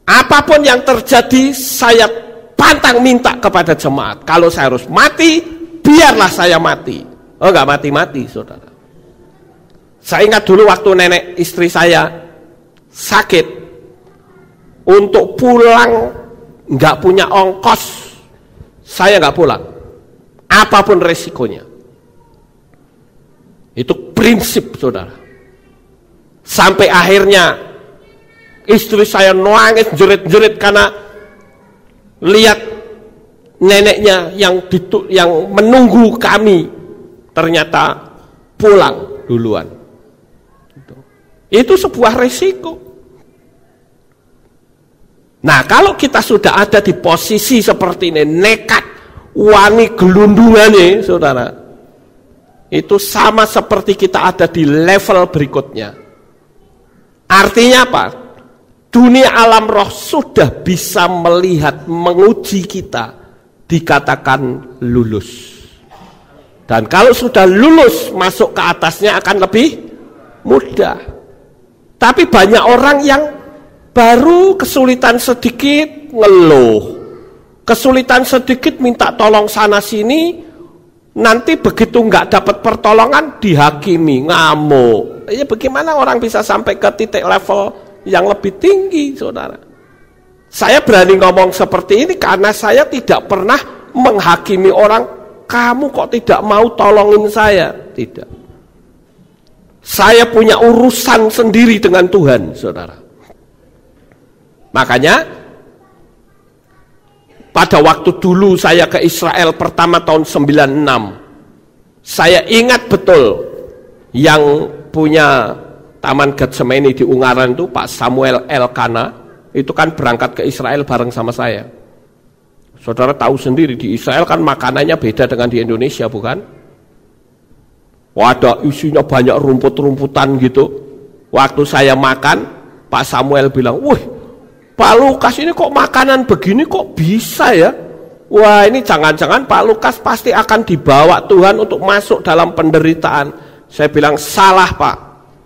apapun yang terjadi, saya pantang minta kepada jemaat. Kalau saya harus mati, biarlah saya mati. Oh, nggak mati-mati, saudara. Saya ingat dulu waktu nenek istri saya sakit, untuk pulang nggak punya ongkos, saya nggak pulang, apapun resikonya. Itu prinsip, saudara. Sampai akhirnya istri saya nangis jerit-jerit karena lihat neneknya yang menunggu kami ternyata pulang duluan. Itu sebuah resiko. Nah, kalau kita sudah ada di posisi seperti ini, nekat, wani gelundungannya, saudara, itu sama seperti kita ada di level berikutnya. Artinya apa? Dunia alam roh sudah bisa melihat, menguji kita, dikatakan lulus. Dan kalau sudah lulus, masuk ke atasnya akan lebih mudah. Tapi banyak orang yang baru kesulitan sedikit ngeluh, kesulitan sedikit minta tolong sana sini, nanti begitu nggak dapat pertolongan dihakimi, ngamuk. Ya bagaimana orang bisa sampai ke titik level yang lebih tinggi, saudara? Saya berani ngomong seperti ini karena saya tidak pernah menghakimi orang, kamu kok tidak mau tolongin saya. Tidak. Saya punya urusan sendiri dengan Tuhan, saudara. Makanya pada waktu dulu saya ke Israel pertama tahun 96, saya ingat betul yang punya Taman Getsemani di Ungaran itu Pak Samuel Elkana, itu kan berangkat ke Israel bareng sama saya. Saudara tahu sendiri di Israel kan makanannya beda dengan di Indonesia, bukan? Wadah isinya banyak rumput-rumputan gitu. Waktu saya makan, Pak Samuel bilang, "Wih, Pak Lukas ini kok makanan begini kok bisa ya? Wah, ini jangan-jangan Pak Lukas pasti akan dibawa Tuhan untuk masuk dalam penderitaan." Saya bilang, "Salah Pak,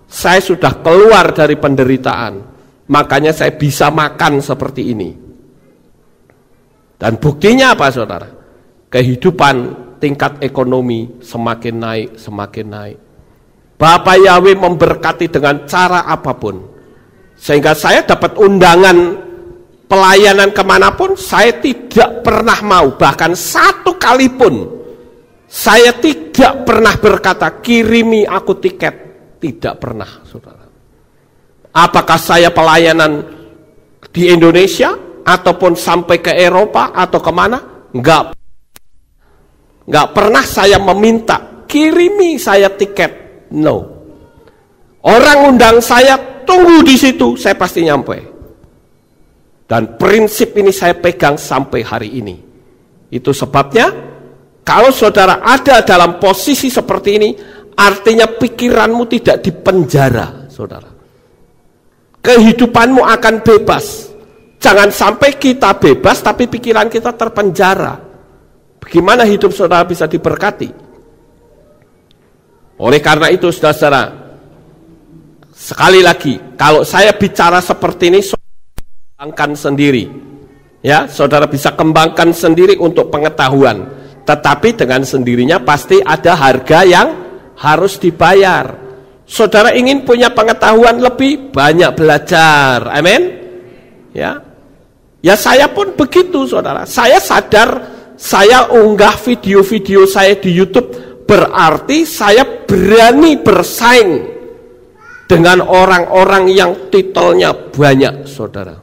saya sudah keluar dari penderitaan, makanya saya bisa makan seperti ini." Dan buktinya apa, saudara? Kehidupan tingkat ekonomi semakin naik, semakin naik. Bapak Yahweh memberkati dengan cara apapun. Sehingga saya dapat undangan pelayanan kemanapun, saya tidak pernah mau, bahkan satu kali pun saya tidak pernah berkata, "Kirimi aku tiket." Tidak pernah, saudara. Apakah saya pelayanan di Indonesia ataupun sampai ke Eropa atau kemana? Enggak pernah saya meminta, "Kirimi saya tiket." No. Orang undang saya, tunggu di situ, saya pasti nyampe. Dan prinsip ini saya pegang sampai hari ini. Itu sebabnya, kalau saudara ada dalam posisi seperti ini, artinya pikiranmu tidak dipenjara, saudara. Kehidupanmu akan bebas. Jangan sampai kita bebas, tapi pikiran kita terpenjara. Bagaimana hidup saudara bisa diberkati? Oleh karena itu, saudara, sekali lagi, kalau saya bicara seperti ini, saudara kembangkan sendiri. Ya, saudara bisa kembangkan sendiri untuk pengetahuan. Tetapi dengan sendirinya pasti ada harga yang harus dibayar. Saudara ingin punya pengetahuan lebih, banyak belajar. Amin. Ya. Ya saya pun begitu, saudara. Saya sadar saya unggah video-video saya di YouTube, berarti saya berani bersaing dengan orang-orang yang titelnya banyak, saudara.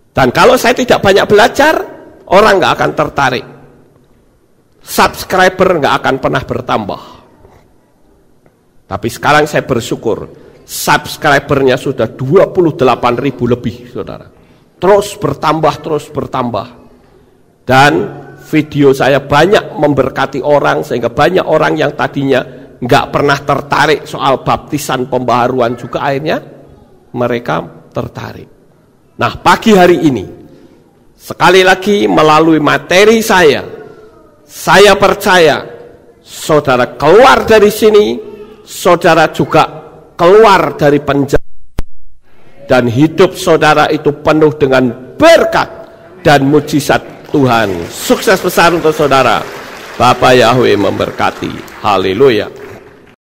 Dan kalau saya tidak banyak belajar, orang nggak akan tertarik. Subscriber nggak akan pernah bertambah. Tapi sekarang saya bersyukur, subscribernya sudah 28.000 lebih, saudara. Terus bertambah. Dan video saya banyak memberkati orang, sehingga banyak orang yang tadinya nggak pernah tertarik soal baptisan pembaharuan juga akhirnya mereka tertarik. Nah, pagi hari ini sekali lagi melalui materi saya percaya saudara keluar dari sini, saudara juga keluar dari penjara, dan hidup saudara itu penuh dengan berkat dan mujizat Tuhan. Sukses besar untuk saudara. Bapak Yahweh memberkati. Haleluya.